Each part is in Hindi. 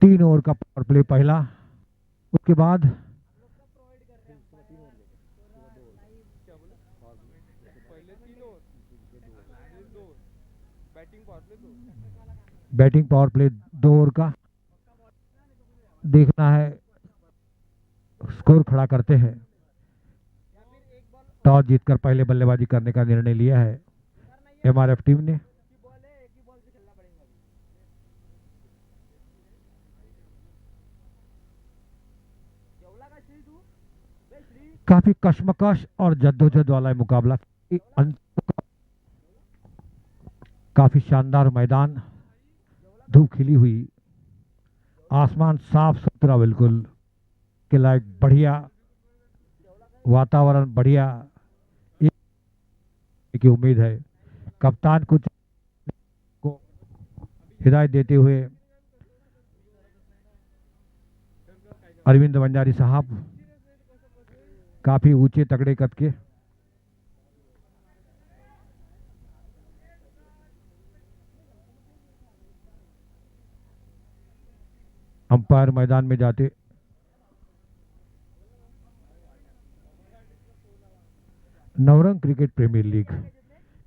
3 ओवर का पावर प्ले पहला, उसके बाद बैटिंग पावर प्ले 2 ओवर का देखना है, स्कोर खड़ा करते हैं। टॉस जीतकर पहले बल्लेबाजी करने का निर्णय लिया है एमआरएफ टीम ने। काफी कश्मकश और जद्दोजहद वाला मुकाबला, काफी शानदार मैदान, धूप खिली हुई, आसमान साफ सुथरा बिल्कुल के लायक बढ़िया वातावरण, बढ़िया की उम्मीद है। कप्तान कुछ को हिदायत देते हुए अरविंद बंजारी साहब काफी ऊंचे तगड़े कद के, अंपायर मैदान में जाते। नवरंग क्रिकेट प्रीमियर लीग,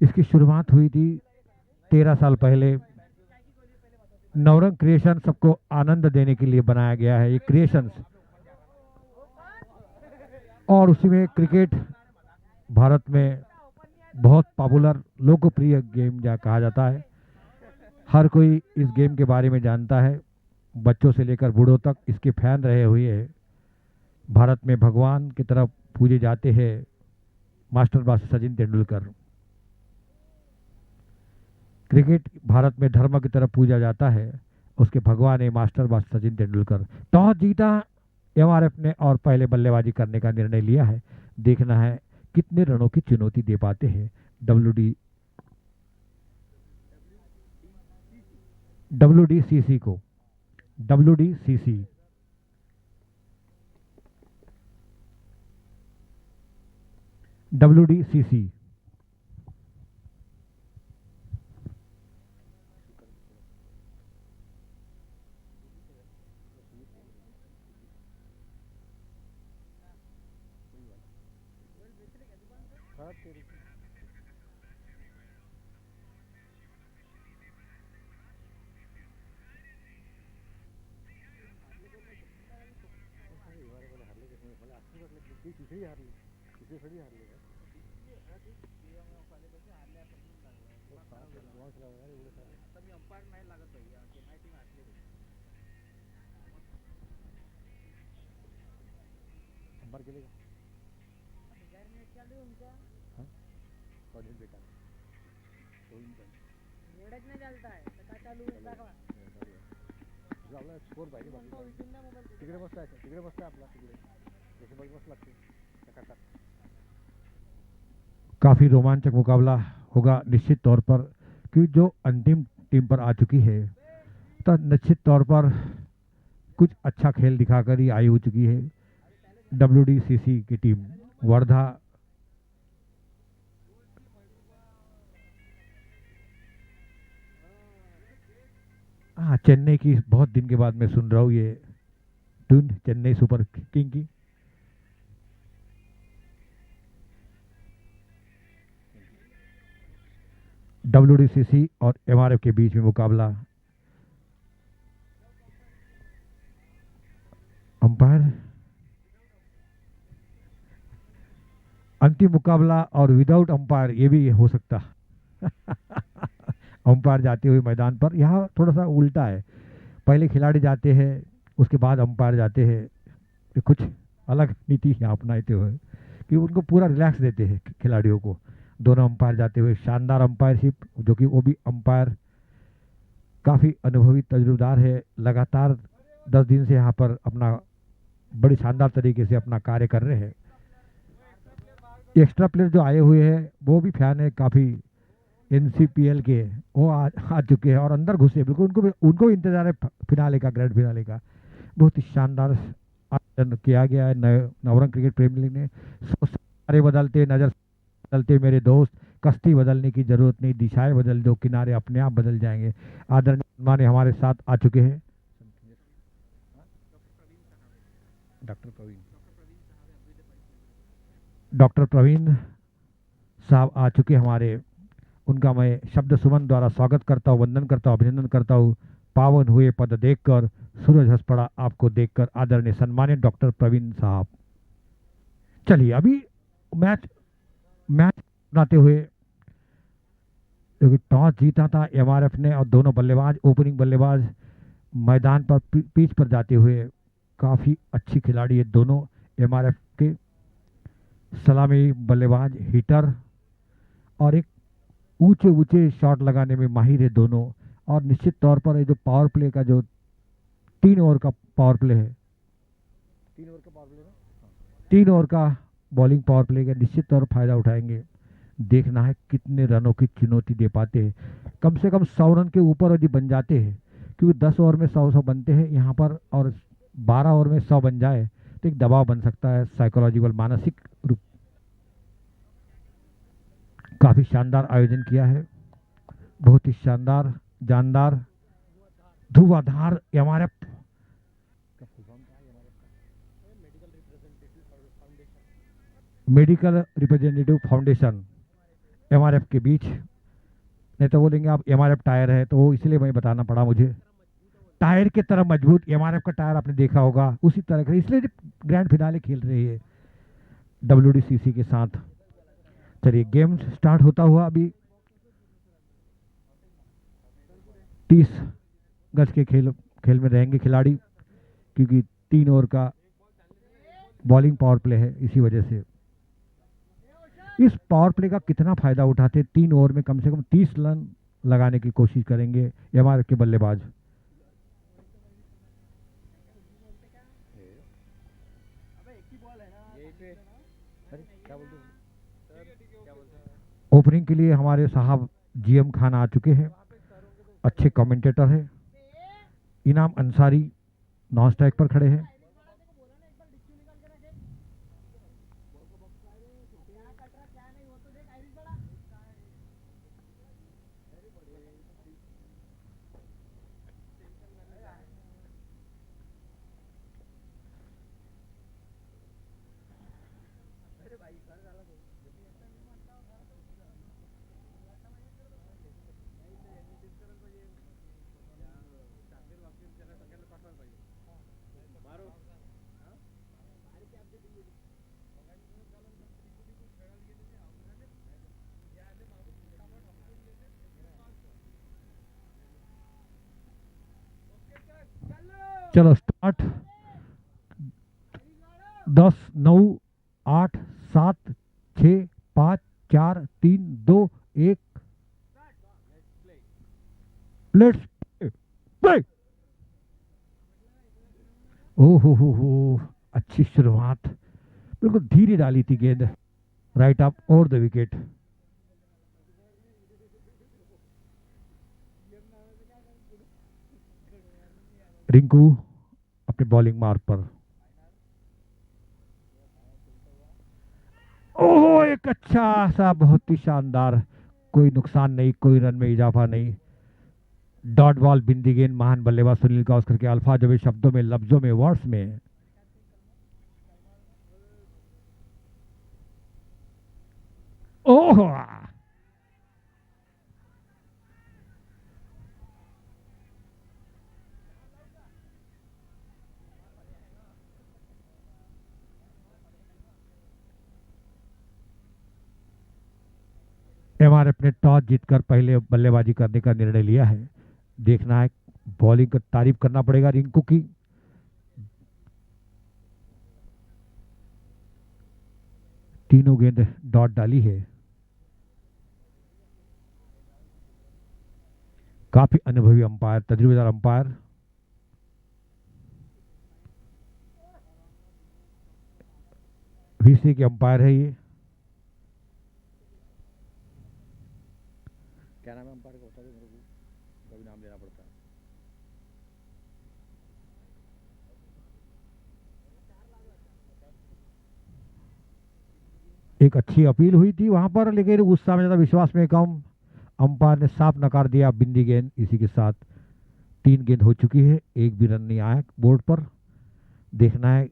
इसकी शुरुआत हुई थी 13 साल पहले। नवरंग क्रिएशन सबको आनंद देने के लिए बनाया गया है ये क्रिएशंस, और उसी में क्रिकेट भारत में बहुत पॉपुलर लोकप्रिय गेम कहा जाता है। हर कोई इस गेम के बारे में जानता है, बच्चों से लेकर बूढ़ों तक इसके फैन रहे हुए हैं। भारत में भगवान की तरफ पूजे जाते हैं master blaster Sachin Tendulkar. Cricket Bharat में धर्म की तरफ पूजा जाता है, उसके भगवान है master blaster Sachin Tendulkar. Toss जीता एमआरएफ ने और पहले बल्लेबाजी करने का निर्णय लिया है। देखना है कितने रनों की चुनौती दे पाते हैं डब्ल्यूडीसीसी को। डब्ल्यूडीसीसी डब्ल्यूडीसीसी काफी रोमांचक मुकाबला होगा निश्चित तौर पर, क्योंकि जो अंतिम टीम पर आ चुकी है तो निश्चित तौर पर कुछ अच्छा खेल दिखाकर ही आई हो चुकी है डब्ल्यूडीसीसी की टीम। वर्धा हाँ, चेन्नई की बहुत दिन के बाद मैं सुन रहा हूँ ये ट्यून, चेन्नई सुपर किंग की। डब्ल्यूडीसीसी और एमआरएफ के बीच में मुकाबला। अंपायर अंतिम मुकाबला और विदाउट अंपायर ये भी हो सकता। अंपायर जाते हुए मैदान पर, यहाँ थोड़ा सा उल्टा है, पहले खिलाड़ी जाते हैं उसके बाद अंपायर जाते हैं। ये कुछ अलग नीति यहाँ अपनाते हुए कि उनको पूरा रिलैक्स देते हैं खिलाड़ियों को। दोनों अंपायर जाते हुए, शानदार अंपायरशिप, जो कि वो भी अंपायर काफ़ी अनुभवी तजुर्बेदार है, लगातार 10 दिन से यहाँ पर अपना बड़ी शानदार तरीके से अपना कार्य कर रहे हैं। एक्स्ट्रा प्लेयर जो आए हुए हैं वो भी फैन है काफ़ी एनसीपीएल के, वो आ चुके हैं और अंदर घुसे, बिल्कुल उनको भी इंतजार है फिनाले का, ग्रैंड फिनाले का। बहुत ही शानदार आयोजन किया गया है नवरंग क्रिकेट प्रीमियर लीग ने। सारे बदलते नजर बदलते मेरे दोस्त, कश्ती बदलने की जरूरत नहीं, दिशाएं बदल दो, किनारे अपने आप बदल जाएंगे। आदरणीय मेहमान हमारे साथ आ चुके हैं। डॉक्टर प्रवीण साहब आ चुके हमारे, उनका मैं शब्द सुमन द्वारा स्वागत करता हूँ, वंदन करता हूँ, अभिनंदन करता हूँ। पावन हुए पद देखकर, सूरज हंस पड़ा आपको देखकर, आदरणीय सम्मानित डॉक्टर प्रवीण साहब। चलिए अभी मैच मैच बनाते हुए, क्योंकि टॉस जीता था एमआरएफ ने और दोनों बल्लेबाज, ओपनिंग बल्लेबाज मैदान पर पिच पर जाते हुए काफी अच्छी खिलाड़ी है दोनों एमआरएफ के। सलामी बल्लेबाज, हिटर और एक ऊंचे ऊंचे शॉट लगाने में माहिर है दोनों। और निश्चित तौर पर ये जो पावर प्ले का जो 3 ओवर का पावर प्ले है, 3 ओवर का पावर प्ले ना, 3 ओवर का बॉलिंग पावर प्ले का निश्चित तौर पर फायदा उठाएंगे। देखना है कितने रनों की चुनौती दे पाते हैं। कम से कम 100 रन के ऊपर यदि बन जाते हैं, क्योंकि 10 ओवर में 100 बनते हैं यहाँ पर, और 12 ओवर में 100 बन जाए तो एक दबाव बन सकता है साइकोलॉजिकल, मानसिक रूप। काफी शानदार आयोजन किया है, बहुत ही शानदार, जानदार, धुआंधार MRF medical representative foundation MRF के बीच। नहीं तो बोलेंगे आप एमआरएफ टायर है, तो वो इसलिए मैं बताना पड़ा मुझे। टायर की तरह मजबूत एमआरएफ का टायर आपने देखा होगा, उसी तरह का, इसलिए ग्रैंड फिनाले खेल रही है डब्ल्यूडीसीसी के साथ। चलिए गेम स्टार्ट होता हुआ, अभी 30 गज के खेल में रहेंगे खिलाड़ी, क्योंकि 3 ओवर का बॉलिंग पावर प्ले है। इसी वजह से इस पावर प्ले का कितना फायदा उठाते, 3 ओवर में कम से कम 30 रन लगाने की कोशिश करेंगे एमआरएफ के बल्लेबाज। ओपनिंग के लिए हमारे साहब जीएम खान आ चुके हैं, अच्छे कमेंटेटर हैं। इनाम अंसारी नॉन स्ट्राइक पर खड़े हैं। चलो स्टार्ट। 10, 9, 8, 7, 6, 5, 4, 3, 2, 1, let's play. ओहो हो, अच्छी शुरुआत, बिल्कुल धीरे डाली थी गेंद, right up over the wicket. Rinku अपने बॉलिंग मार्क पर। ओह, एक अच्छा सा, बहुत ही शानदार, कोई नुकसान नहीं, कोई रन में इजाफा नहीं। डॉट बॉल, बिंदी गेंद, महान बल्लेबाज सुनील गावस्कर के अल्फा जबे शब्दों में, लफ्जों में, वर्ड्स में। ओह, एमआरएफ ने टॉस जीतकर पहले बल्लेबाजी करने का निर्णय लिया है। देखना है, बॉलिंग का तारीफ करना पड़ेगा रिंकू की। तीनों गेंद डॉट डाली है। काफी अनुभवी अंपायर, तजुर्बेदार अंपायर। वीसी के अंपायर है ये। क्या नाम है अंपायर का, बता दो मेरे को, कभी नाम लेना पड़ता है। एक अच्छी अपील हुई थी वहां पर, लेकिन गुस्सा में ज्यादा, विश्वास में कम। अंपायर ने साफ नकार दिया बिंदी गेंद। इसी के साथ 3 गेंद हो चुकी है, एक भी रन नहीं आया बोर्ड पर। देखना है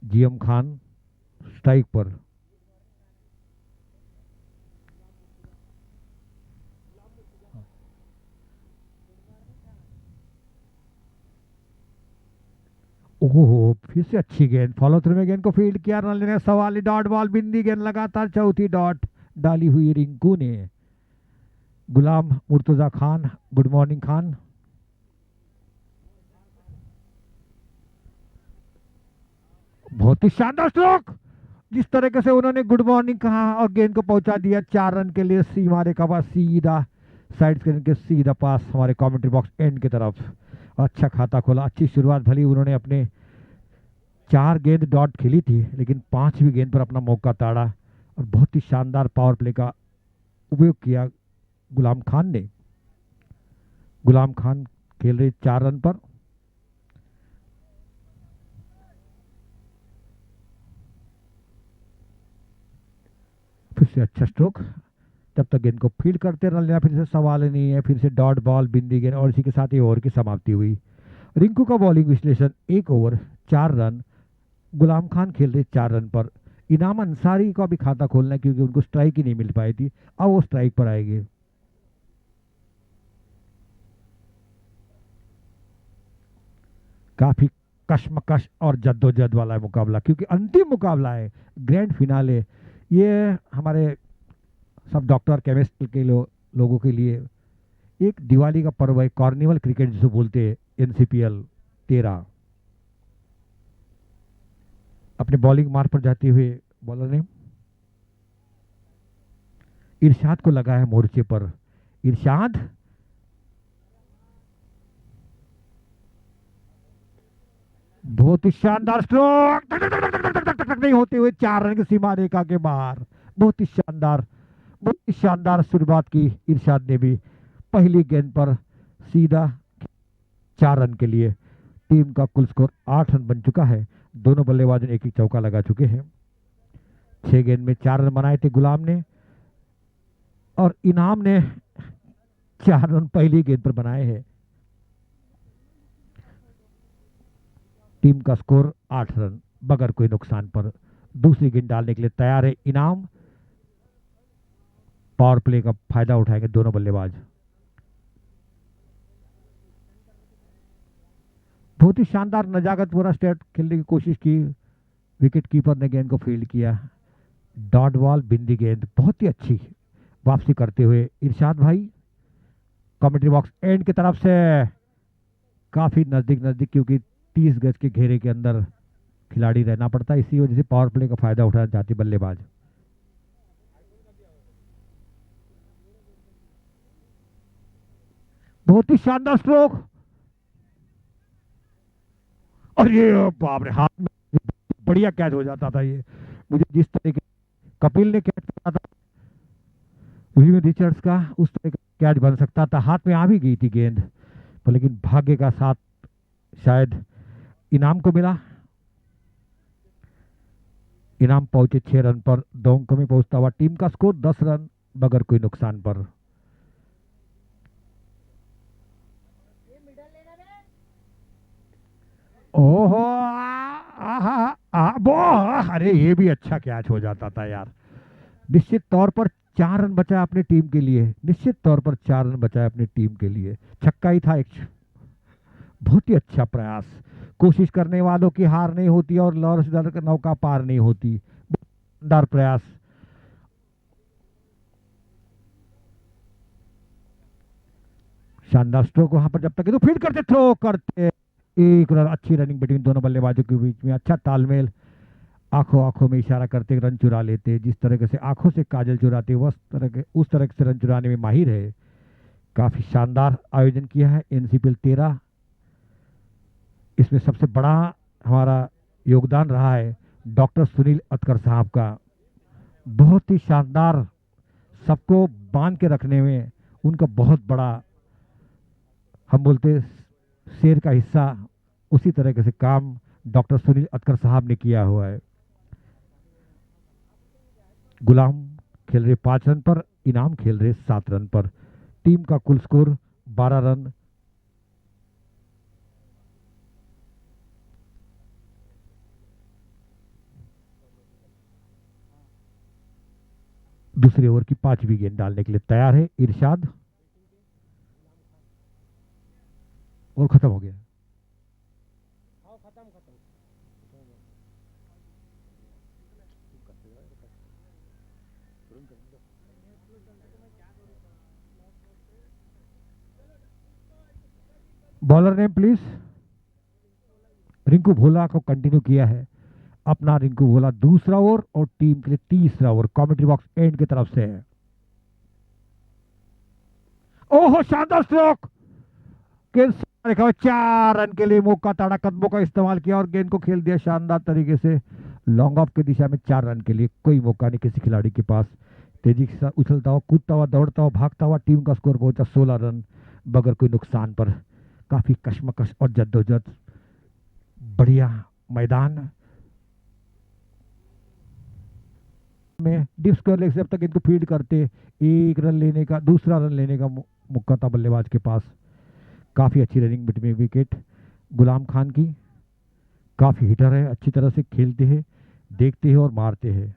जीएम खान स्ट्राइक पर। ओहो, फिर से अच्छी गेंद, फॉलो थ्रू में गेंद को फील्ड किया, रन लेने सवाली डॉट बॉल, बिंदी गेंद, लगातार चौथी डॉट डाली हुई रिंकू ने। गुलाम मुर्तजा खान, गुड मॉर्निंग खान। बहुत ही शानदार स्ट्रोक, जिस तरीके से उन्होंने गुड मॉर्निंग कहा और गेंद को पहुंचा दिया 4 रन के लिए सीमा रेखा पर, सीधा साइड स्क्रीन के सीधा पास हमारे कमेंट्री बॉक्स एंड की तरफ। अच्छा खाता खोला, अच्छी शुरुआत, भली उन्होंने अपने 4 गेंद डॉट खेली थी लेकिन 5वीं गेंद पर अपना मौका ताड़ा और बहुत ही शानदार पावर प्ले का उपयोग किया गुलाम खान ने। गुलाम खान खेल रहे 4 रन पर। फिर से अच्छा स्ट्रोक, तब तक गेंद को फील्ड करते रन लेना फिर से सवाल ही नहीं है। फिर से डॉट बॉल, बिंदी गेंद और इसी के साथ ही ओवर की समाप्ति हुई। रिंकू का बॉलिंग विश्लेषण, 1 ओवर 4 रन, गुलाम खान खेल रहे 4 रन पर। इनाम अंसारी का भी खाता खोलना है क्योंकि उनको स्ट्राइक ही नहीं मिल पाई थी, अब वो स्ट्राइक पर आएंगे। काफी कश्मकश और जद्दोजहद वाला है मुकाबला, क्योंकि अंतिम मुकाबला है, ग्रैंड फिनाले। ये हमारे सब डॉक्टर केमिस्ट के लोगों के लिए एक दिवाली का पर्व है, कार्निवल क्रिकेट जिसे बोलते हैं, एनसीपीएल 13। अपने बॉलिंग मार्ग पर जाते हुए बॉलर ने इरशाद को लगाया मोर्चे पर। इरशाद, बहुत ही शानदार स्ट्रोक, टक टक टक टक टक टक टक टक नहीं होते हुए 4 रन की सीमा रेखा के बाहर। बहुत ही शानदार, बहुत ही शानदार शुरुआत की इरशाद ने भी। पहली गेंद पर सीधा 4 रन के लिए। टीम का कुल स्कोर 8 रन बन चुका है। दोनों बल्लेबाजों ने एक एक चौका लगा चुके हैं। 6 गेंद में 4 रन बनाए थे गुलाम ने और इनाम ने 4 रन पहली गेंद पर बनाए हैं। टीम का स्कोर 8 रन बगैर कोई नुकसान पर। दूसरी गेंद डालने के लिए तैयार है इनाम। पावर प्ले का फायदा उठाएंगे दोनों बल्लेबाज। बहुत ही शानदार नजाकत पूरा स्टेट खेलने की कोशिश की, विकेट कीपर ने गेंद को फील्ड किया। डॉट बॉल, बिंदी गेंद, बहुत ही अच्छी वापसी करते हुए इरशाद भाई कमेंट्री बॉक्स एंड की तरफ से काफी नजदीक नजदीक, क्योंकि 30 गज के घेरे के अंदर खिलाड़ी रहना पड़ता है, इसी वजह से पावर प्ले का फायदा उठाना चाहते बल्लेबाज। बहुत ही शानदार स्ट्रोक, और ये बाप रे, हाथ में बढ़िया कैच हो जाता था ये। मुझे जिस तरीके कपिल ने कैच करा था विवियन रिचर्ड्स का, उस तरह का कैच बन सकता था। हाथ में आ भी गई थी गेंद पर, लेकिन भाग्य का साथ शायद इनाम को मिला। इनाम पहुंचे 6 रन पर, 2 अंक में पहुंचता हुआ टीम का स्कोर 10 रन बगैर कोई नुकसान पर। ओहो, अरे ये भी अच्छा कैच हो जाता था यार। निश्चित तौर पर 4 रन बचाया अपनी टीम के लिए, निश्चित तौर पर 4 रन बचाया अपनी टीम के लिए। छक्का ही था एक। बहुत ही अच्छा प्रयास, कोशिश करने वालों की हार नहीं होती और लॉरेंस दल का नौका पार नहीं होती। शानदार प्रयास। शानदार स्ट्रोक वहां पर, जब तक तो फील्ड करते, थ्रो करते, 1 रन। अच्छी रनिंग बिटवीन दोनों बल्लेबाजों के बीच में, अच्छा तालमेल, आंखों आंखों में इशारा करते रन चुरा लेते। जिस तरह से आंखों से काजल चुराते, उस तरह से रन चुराने में माहिर है। काफी शानदार आयोजन किया है एनसीपीएल 13। इसमें सबसे बड़ा हमारा योगदान रहा है डॉक्टर सुनील अतकर साहब का। बहुत ही शानदार, सबको बांध के रखने में उनका बहुत बड़ा, हम बोलते शेर का हिस्सा, उसी तरह से काम डॉक्टर सुनील अतकर साहब ने किया हुआ है। गुलाम खेल रहे 5 रन पर, इनाम खेल रहे 7 रन पर। टीम का कुल स्कोर 12 रन। दूसरे ओवर की 5वीं गेंद डालने के लिए तैयार है इरशाद, और खत्म हो गया। Bowler name please. Rinku Bhola को कंटिन्यू किया है अपना रिंकू भोला दूसरा ओवर और टीम के लिए तीसरा ओवर कमेंट्री बॉक्स एंड की तरफ से है। ओहो शानदार स्ट्रोक, गेंद देखा 4 रन के लिए मौका ताड़ा कदमों का इस्तेमाल किया और गेंद को खेल दिया शानदार तरीके से लॉन्ग ऑफ की दिशा में। 4 रन के लिए कोई मौका नहीं किसी खिलाड़ी के पास। तेजी के साथ उछलता हुआ, कूदता हुआ, दौड़ता हुआ, भागता हुआ टीम का स्कोर पहुंचा 16 रन बगैर कोई नुकसान पर। काफी कश्मकश और जद्दोजहद, बढ़िया मैदान में डिप स्क्वायर लेग से अब तक इनको फीड करते, 1 रन लेने का, दूसरा रन लेने का मौका था बल्लेबाज के पास। काफी अच्छी रनिंग बिटवीन विकेट गुलाम खान की, काफी हिटर है, अच्छी तरह से खेलते हैं, देखते हैं और मारते हैं।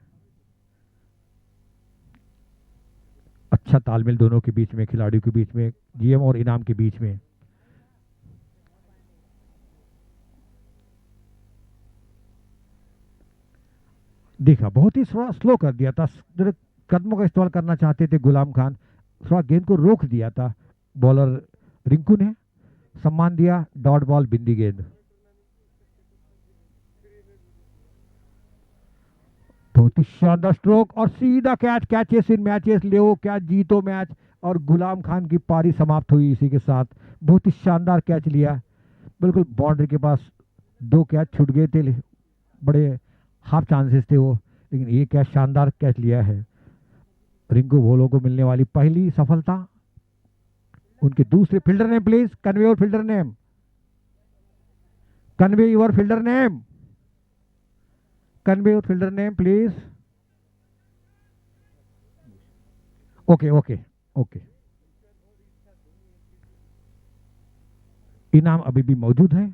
अच्छा तालमेल दोनों के बीच में, खिलाड़ियों के बीच में, जीएम और इनाम के बीच में। देखा बहुत ही थोड़ा स्लो कर दिया था, कदमों का इस्तेमाल करना चाहते थे गुलाम खान, थोड़ा गेंद को रोक दिया था बॉलर रिंकू ने। सम्मान दिया, डॉट बॉल, बिंदी गेंद। बहुत ही शानदार स्ट्रोक और सीधा कैच, कैचेस इन मैचेस ले क्या जीतो मैच। और गुलाम खान की पारी समाप्त हुई इसी के साथ। बहुत ही शानदार कैच लिया, बिल्कुल बाउंड्री के पास 2 कैच छूट गए थे, बड़े हाफ चांसेस थे वो, लेकिन ये कैच शानदार कैच लिया है। रिंकू भोलो को मिलने वाली पहली सफलता। उनके दूसरे fielder name please, convey your fielder name, convey your fielder name, convey your fielder name please. Okay okay okay. इनाम अभी भी मौजूद है,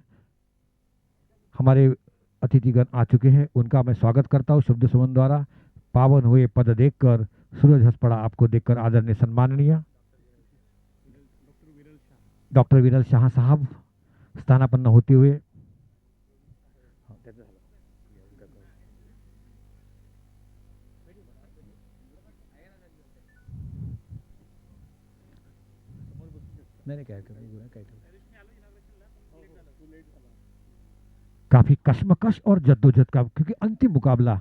हमारे अतिथिगण आ चुके हैं, उनका मैं स्वागत करता हूं शब्द सुमन द्वारा। पावन हुए पद देखकर, सूरज हंस पड़ा आपको देखकर आदरणीय सम्माननीय डॉक्टर विरल शाह साहब स्थानापन्न होते हुए। मैंने क्या काफी कश्मकश और जद्दोजहद का, क्योंकि अंतिम मुकाबला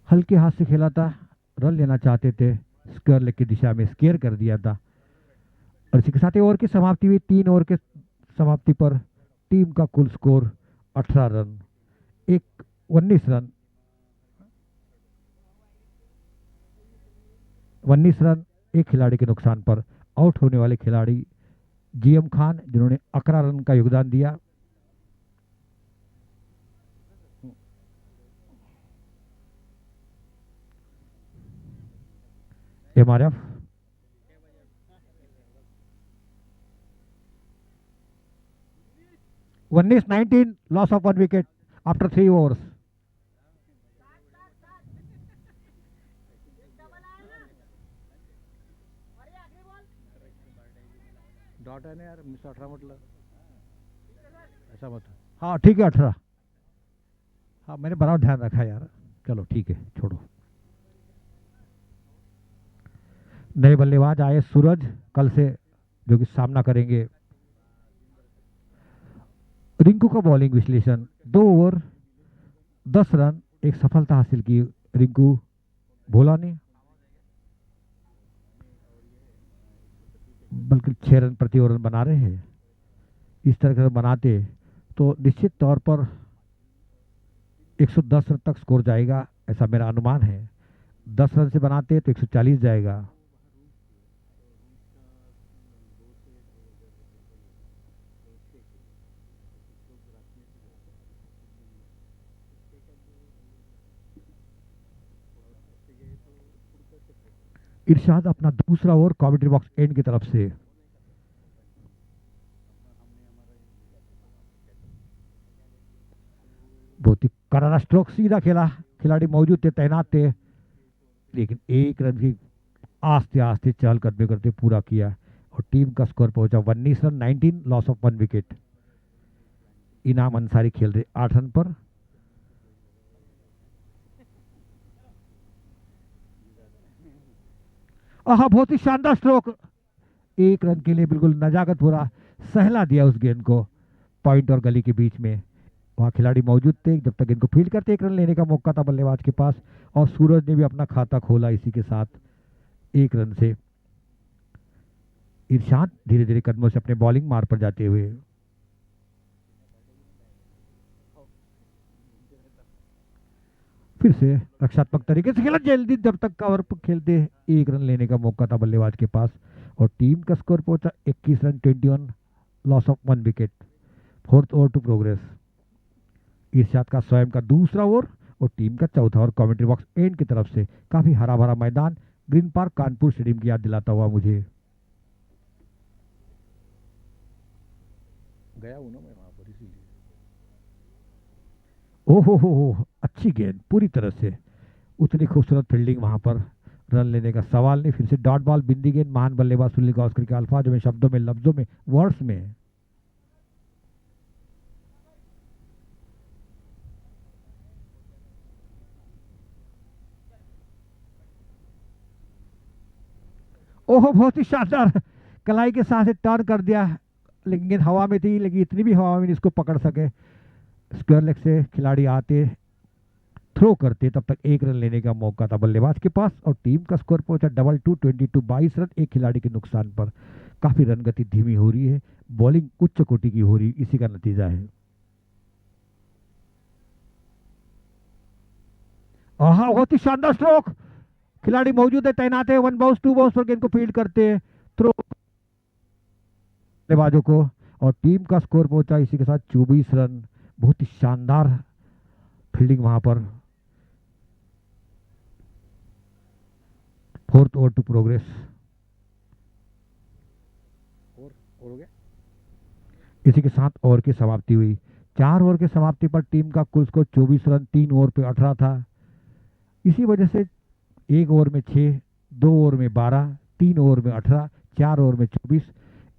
हल्के हाथ से खेला था, रन लेना चाहते थे, स्क्वायर लेग की दिशा में स्केयर कर दिया था। और इसी के साथ ओवर की समाप्ति हुई। 3 ओवर के समाप्ति पर टीम का कुल स्कोर 18 रन, 19 रन, 19 रन। एक खिलाड़ी के नुकसान पर आउट होने वाले खिलाड़ी जीएम खान, जिन्होंने 11 रन का योगदान दिया। MRF 19 loss of 1 wicket after 3 overs. Dot है ना यार, 18 मतलब ऐसा मत। हाँ ठीक है 18। हाँ मैंने बराबर ध्यान रखा यार, चलो ठीक है छोड़ो। नए बल्लेबाज आए सूरज कल से, जो कि सामना करेंगे। रिंकू का बॉलिंग विश्लेषण, 2 ओवर 10 रन, एक सफलता हासिल की रिंकू भोला ने, बल्कि 6 रन प्रति ओवर बना रहे हैं। इस तरह से बनाते तो निश्चित तौर पर 110 रन तक स्कोर जाएगा, ऐसा मेरा अनुमान है। 10 रन से बनाते तो 140 जाएगा। इरशाद अपना दूसरा ओवर कमेंट्री बॉक्स एंड की तरफ से। बहुत ही करारा स्ट्रोक, सीधा खेला, खिलाड़ी मौजूद थे, तैनात थे, लेकिन एक रन की आस्ते आस्ते चहल कदमी करते पूरा किया और टीम का स्कोर पहुंचा 19 रन, 19 लॉस ऑफ 1 विकेट। इनाम अंसारी खेल रहे 8 रन पर। आहा, बहुत ही शानदार स्ट्रोक, एक रन के लिए बिल्कुल नजाकत पूरा सहला दिया उस गेंद को पॉइंट और गली के बीच में। वहां खिलाड़ी मौजूद थे, जब तक इनको फील्ड करते 1 रन लेने का मौका था बल्लेबाज के पास, और सूरज ने भी अपना खाता खोला इसी के साथ 1 रन से। इरशाद धीरे धीरे कदमों से अपने बॉलिंग मार पर जाते हुए, फिर से रक्षात्मक तरीके से खेला, जल्दी जब तक कवर पर खेलते 1 रन लेने का मौका था बल्लेबाज के पास, और टीम का स्कोर पहुंचा 21 run, 21 loss of 1 wicket. Fourth over to progress. Irshad का स्वयं का दूसरा ओवर और टीम का चौथा ओवर। कमेंट्री बॉक्स एंड की तरफ से काफी हरा भरा मैदान, ग्रीन पार्क कानपुर स्टेडियम की याद दिलाता हुआ मुझे। गया हूं ना मैं वहां पर, इसीलिए। ओहो हो, अच्छी गेंद पूरी तरह से, उतनी खूबसूरत फील्डिंग वहां पर, रन लेने का सवाल नहीं। फिर से डॉट बॉल, बिंदी गेंद, महान बल्लेबाज सुनील गावस्कर के अल्फाजों में, शब्दों में, लफ्जों में, वर्ड्स में। ओहो, बहुत ही शानदार, कलाई के साथ टर्न कर दिया, लेकिन गेंद हवा में थी, लेकिन इतनी भी हवा में नहीं इसको पकड़ सके। स्क्वायर लेग से खिलाड़ी आते, थ्रो करते, तब तक 1 रन लेने का मौका था बल्लेबाज के पास, और टीम का स्कोर पहुंचा 22, 22 रन, एक खिलाड़ी के नुकसान पर। काफी रन गति धीमी हो रही है, बॉलिंग उच्च कोटि की हो रही, इसी का नतीजा है। आहा, बहुत ही शानदार स्ट्रोक, खिलाड़ी मौजूद है, तैनात है, 1 बाउंस 2 बाउंस पर गेंद को फील्ड करते हैं, थ्रो बल्लेबाजों को, और टीम का स्कोर पहुंचा इसी के साथ 24 रन। बहुत ही शानदार फील्डिंग वहां पर। Fourth over to progress. और हो गया। इसी के साथ ओवर की समाप्ति हुई। 4 ओवर की समाप्ति पर टीम का कुल स्कोर 24 रन, 3 ओवर पे 18 था। इसी वजह से 1 ओवर में 6, 2 ओवर में 12, 3 ओवर में 18, 4 ओवर में 24,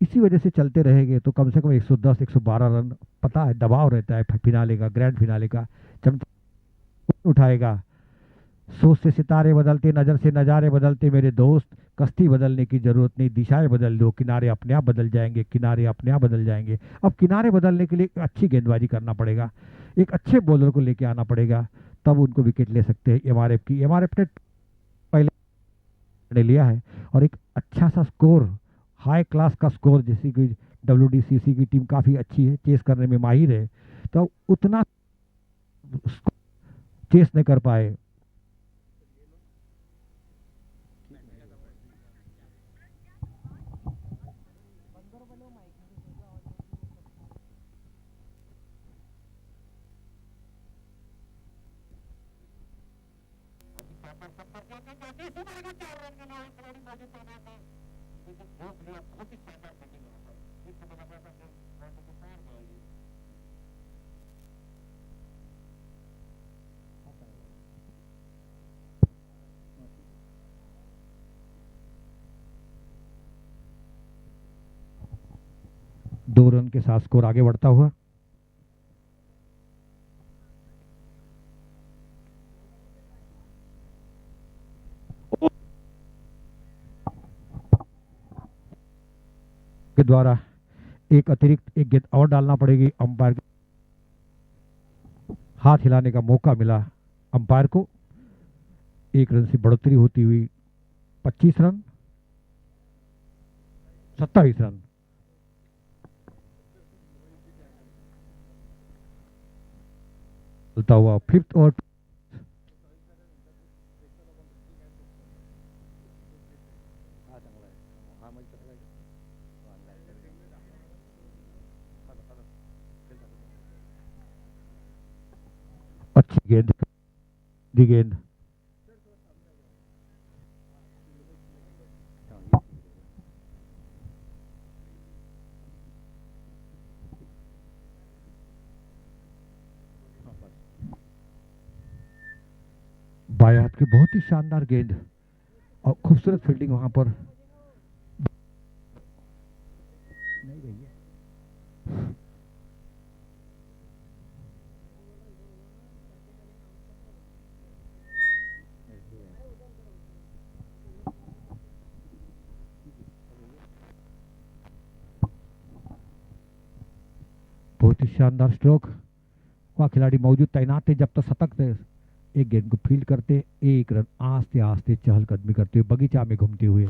इसी वजह से चलते रहेंगे तो कम से कम 110, 112 रन। पता है दबाव रहता है फिनाले का, ग्रैंड फिनाले का, चमचा उठाएगा। सोच से सितारे बदलते, नजर से नजारे बदलते मेरे दोस्त, कश्ती बदलने की जरूरत नहीं, दिशाएं बदल दो, किनारे अपने आप बदल जाएंगे, किनारे अपने आप बदल जाएंगे। अब किनारे बदलने के लिए अच्छी गेंदबाजी करना पड़ेगा, एक अच्छे बॉलर को लेके आना पड़ेगा, तब उनको विकेट ले सकते हैं। एमआरएफ की, एमआरएफ ने पहले ने लिया है, और एक अच्छा सा स्कोर, हाई क्लास का स्कोर, जैसे कि डब्ल्यूडीसीसी की टीम काफी अच्छी है, चेस करने में माहिर है, तो उतना चेस नहीं कर पाए। दो रन के साथ स्कोर आगे बढ़ता हुआ। के द्वारा एक अतिरिक्त एक गेंद और डालना पड़ेगी, अंपायर हाथ हिलाने का मौका मिला अंपायर को। 1 रन से बढ़ोतरी होती हुई 25 रन, 27 रन। चलता हुआ फिफ्थ ओवर। अच्छी गेंद, दी गेंद, बाएं हाथ की बहुत ही शानदार गेंद और खूबसूरत फील्डिंग वहां पर। नहीं भैया, बहुत ही शानदार स्ट्रोक। वह खिलाड़ी मौजूद तैनात थे जब तक शतक थे। एक गेंद को फील्ड करते, एक रन आस्ते आस्ते चहलकदमी करते हुए बगीचा में घूमते हुए।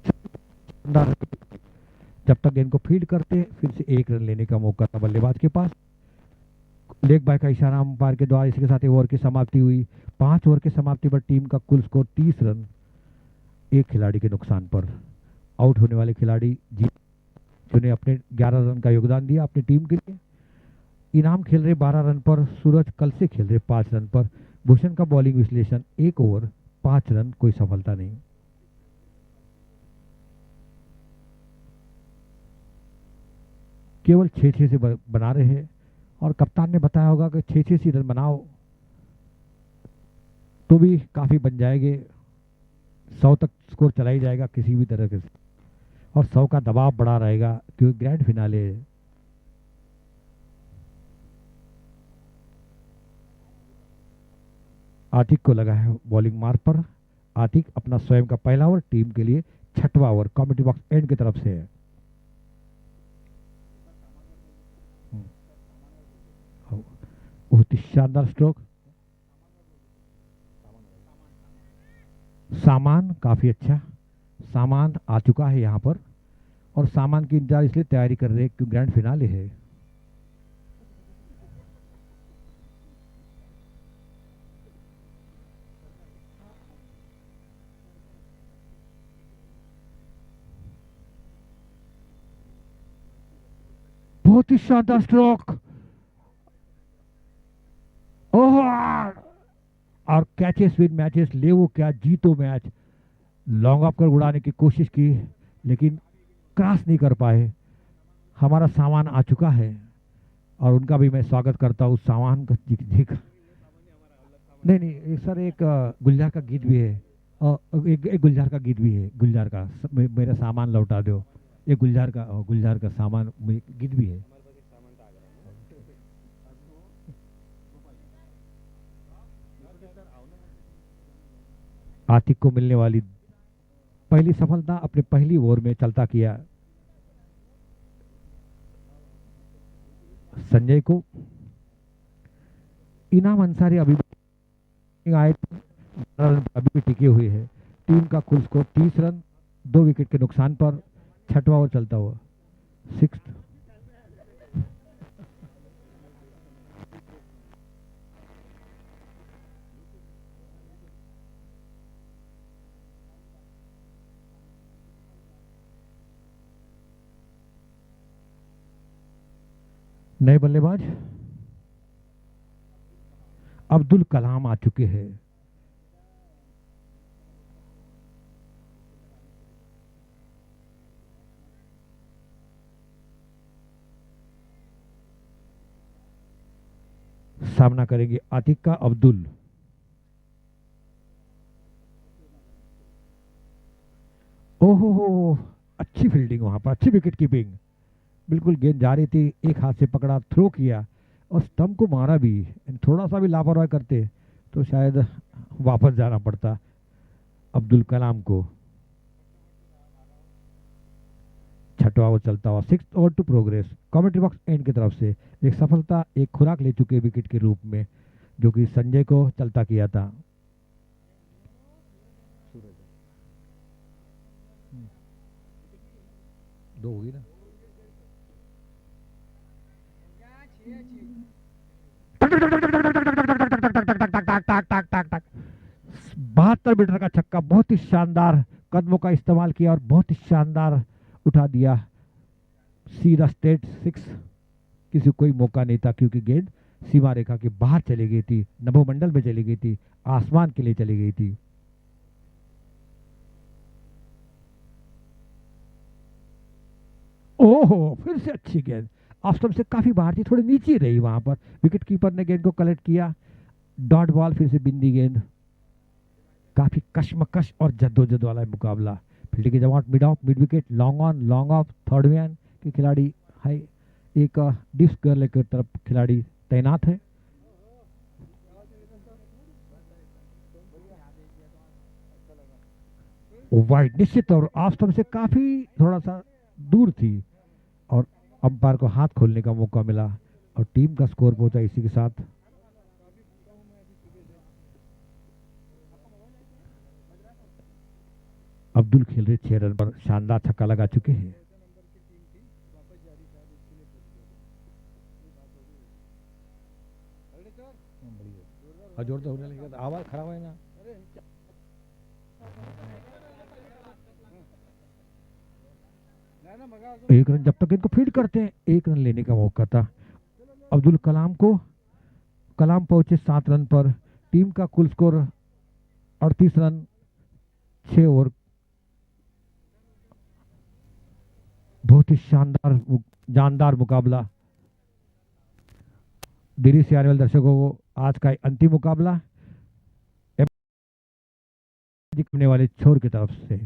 शानदार, जब तक गेंद को फील्ड करते फिर से एक रन लेने का मौका था बल्लेबाज के पास। लेग बाय का इशारा अंपायर के द्वारा। इसी के साथ ओवर की समाप्ति हुई। 5 ओवर की समाप्ति पर टीम का कुल स्कोर 30 रन, एक खिलाड़ी के नुकसान पर। आउट होने वाले खिलाड़ी जीत जिन्हें अपने 11 रन का योगदान दिया अपनी टीम के लिए। इनाम खेल रहे 12 रन पर, सूरज कल से खेल रहे 5 रन पर। भूषण का बॉलिंग विश्लेषण, 1 ओवर 5 रन, कोई सफलता नहीं। केवल 6-6 से बना रहे हैं और कप्तान ने बताया होगा कि 6-6 रन बनाओ तो भी काफी बन जाएंगे। 100 तक स्कोर चला ही जाएगा किसी भी तरह से, और 100 का दबाव बढ़ा रहेगा क्योंकि ग्रैंड फिनाले है। आतिक को लगा है बॉलिंग मार्क पर। आतिक अपना स्वयं का पहला ओवर, टीम के लिए 6वां ओवर कमेटी बॉक्स एंड की तरफ से है। बहुत ही शानदार स्ट्रोक। सामान काफी अच्छा, सामान आ चुका है यहाँ पर और सामान की इंतजार इसलिए तैयारी कर रहे हैं क्योंकि ग्रैंड फिनाले है। बहुत ही शानदार स्ट्रोक। ओह, और कैचेस विन मैचेस, ले वो क्या जीतो मैच। लॉन्ग ऑफ कर उड़ाने की कोशिश की लेकिन क्रॉस नहीं कर पाए। हमारा सामान आ चुका है और उनका भी मैं स्वागत करता हूँ। सामान का नहीं नहीं सर, एक गुलजार का गीत भी है और एक गुलजार का गीत भी है। गुलजार का मेरा सामान लौटा दो, ये गुलजार का सामान गीत भी है। आतिक को मिलने वाली पहली सफलता अपने पहली ओवर में चलता किया संजय को। इनाम अंसारी अभी आए थे, अभी भी टिके हुए हैं। टीम का कुल स्कोर 30 रन, 2 विकेट के नुकसान पर। 6वां ओवर चलता हुआ, 6th। नए बल्लेबाज अब्दुल कलाम आ चुके हैं। सामना करेंगे आतिक का अब्दुल। ओहो हो, अच्छी फील्डिंग वहां पर, अच्छी विकेट कीपिंग। बिल्कुल गेंद जा रही थी, एक हाथ से पकड़ा, थ्रो किया और स्टंप को मारा भी। थोड़ा सा भी लापरवाही करते तो शायद वापस जाना पड़ता अब्दुल कलाम को। 6वां ओवर चलता हुआ, 6th over to progress. Commentary box end की तरफ से एक सफलता, एक खुराक ले चुके विकेट के रूप में जो कि संजय को चलता किया था। दो हुई ना। 72 मीटर का छक्का, बहुत ही शानदार कदमों का इस्तेमाल किया और बहुत ही शानदार उठा दिया। सीधा स्ट्रेट 6, किसी को कोई मौका नहीं था क्योंकि गेंद सीमा रेखा के बाहर चली गई थी, नभोमंडल में चली गई थी, आसमान के लिए चली गई थी। ओहो, फिर से अच्छी गेंद, ऑफ स्टंप से काफी बाहर थी, थोड़ी नीचे रही वहां पर। विकेट कीपर ने गेंद को कलेक्ट किया। डॉट बॉल, फिर से बिंदी गेंद। काफी कश्मकश और जद्दोजहद वाला मुकाबला। फील्डिंग के जमात mid off, mid wicket, long on, long off, third man के खिलाड़ी हाई, एक डिस्क गर्ल की तरफ खिलाड़ी तैनात है। वाइड, निश्चित और ऑफ स्टंप से काफी थोड़ा सा दूर थी, और अंपायर को हाथ खोलने का मौका मिला और टीम का स्कोर पहुंचा इसी के साथ। अब्दुल खेल रहे 6 रन पर शानदार छक्का लगा चुके हैं। जोर तो होने लगा, आवाज खराब है ना। 1 रन, जब तक इनको फीड करते हैं 1 रन लेने का मौका था अब्दुल कलाम को। कलाम पहुंचे 7 रन पर। टीम का कुल स्कोर 38 रन, 6 ओवर। बहुत ही शानदार जानदार मुकाबला। दिल्ली से आने वाले दर्शकों को आज का अंतिम मुकाबला जीतने वाले छोर की तरफ से।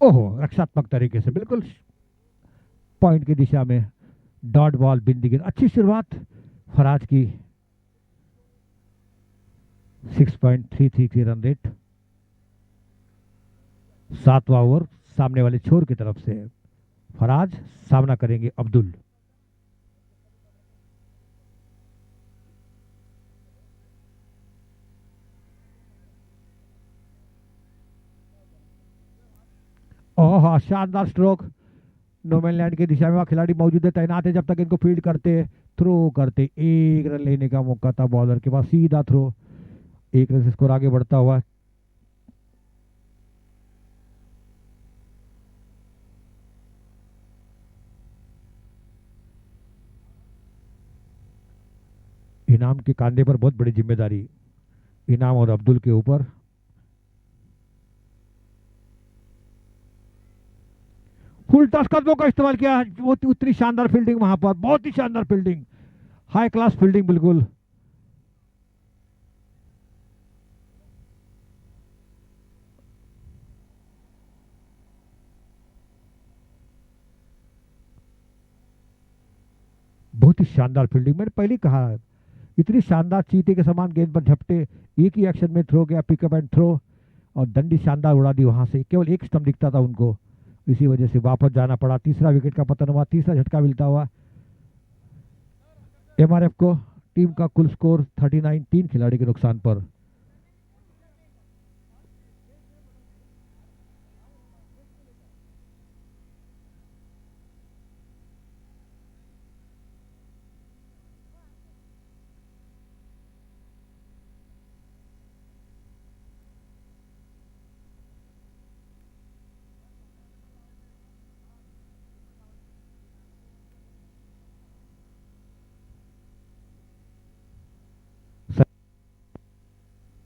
ओहो, रक्षात्मक तरीके से बिल्कुल पॉइंट की दिशा में डॉट बॉल, बिंदी गेंद, अच्छी शुरुआत फराज की। 6.333 रन रेट। 7वां ओवर सामने वाले छोर की तरफ से। फराज सामना करेंगे अब्दुल। ओह, शानदार स्ट्रोक। नोमैन लैंड की दिशा में वहाँ खिलाड़ी मौजूद है, तैनात है। जब तक इनको फील्ड करते, थ्रो करते, 1 रन लेने का मौका था बॉलर के पास, सीधा थ्रो। 1 रन से स्कोर आगे बढ़ता हुआ। इनाम के कांधे पर बहुत बड़ी जिम्मेदारी, इनाम और अब्दुल के ऊपर। फुल टॉस कदमों का इस्तेमाल किया, बहुत उतनी शानदार फील्डिंग वहां पर, बहुत ही शानदार फील्डिंग, हाई क्लास फील्डिंग बिल्कुल। बहुत ही शानदार फील्डिंग, मैंने पहले कहा, इतनी शानदार चीते के समान गेंद पर झपटे, एक ही एक्शन में थ्रो गया, पिकअप एंड थ्रो, और डंडी शानदार उड़ा दी वहां से। केवल एक स्टंप दिखता था उनको, इसी वजह से वापस जाना पड़ा। तीसरा विकेट का पतन हुआ, तीसरा झटका मिलता हुआ एमआरएफ को। टीम का कुल स्कोर 39, 3 खिलाड़ी के नुकसान पर।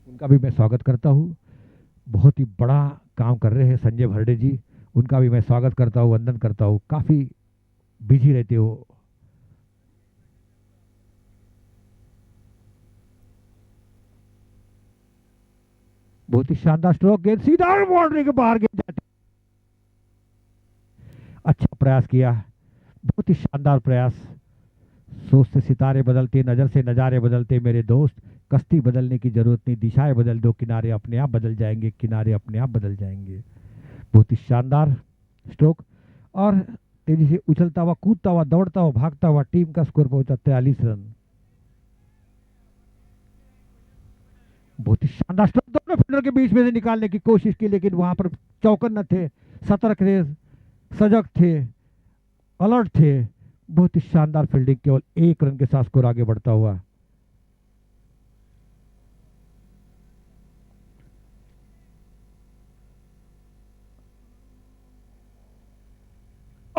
उनका भी मैं स्वागत करता हूँ। बहुत ही बड़ा काम कर रहे हैं संजय भरडे जी, उनका भी मैं स्वागत करता हूँ, वंदन करता हूँ। काफी बिजी रहते हो। बहुत ही शानदार स्ट्रोक, गेंद सीधा बाउंड्री के बाहर गेंद जाती। अच्छा प्रयास किया, बहुत ही शानदार प्रयास। सोच से सितारे बदलते, नजर से नजारे बदलते मेरे दोस्त। कश्ती बदलने की जरूरत नहीं, दिशाएं बदल दो, किनारे अपने आप बदल जाएंगे, किनारे अपने आप बदल जाएंगे। बहुत ही शानदार स्ट्रोक, और तेजी से उछलता हुआ, कूदता हुआ, दौड़ता हुआ, भागता हुआ, टीम का स्कोर पहुंचा 43 रन। बहुत ही शानदार स्ट्रोक, दोनों फील्डर के बीच में से निकालने की कोशिश की, लेकिन वहां पर चौकन न थे, सतर्क थे, सजग थे, अलर्ट थे। बहुत ही शानदार फील्डिंग, केवल 1 रन के साथ स्कोर आगे बढ़ता हुआ।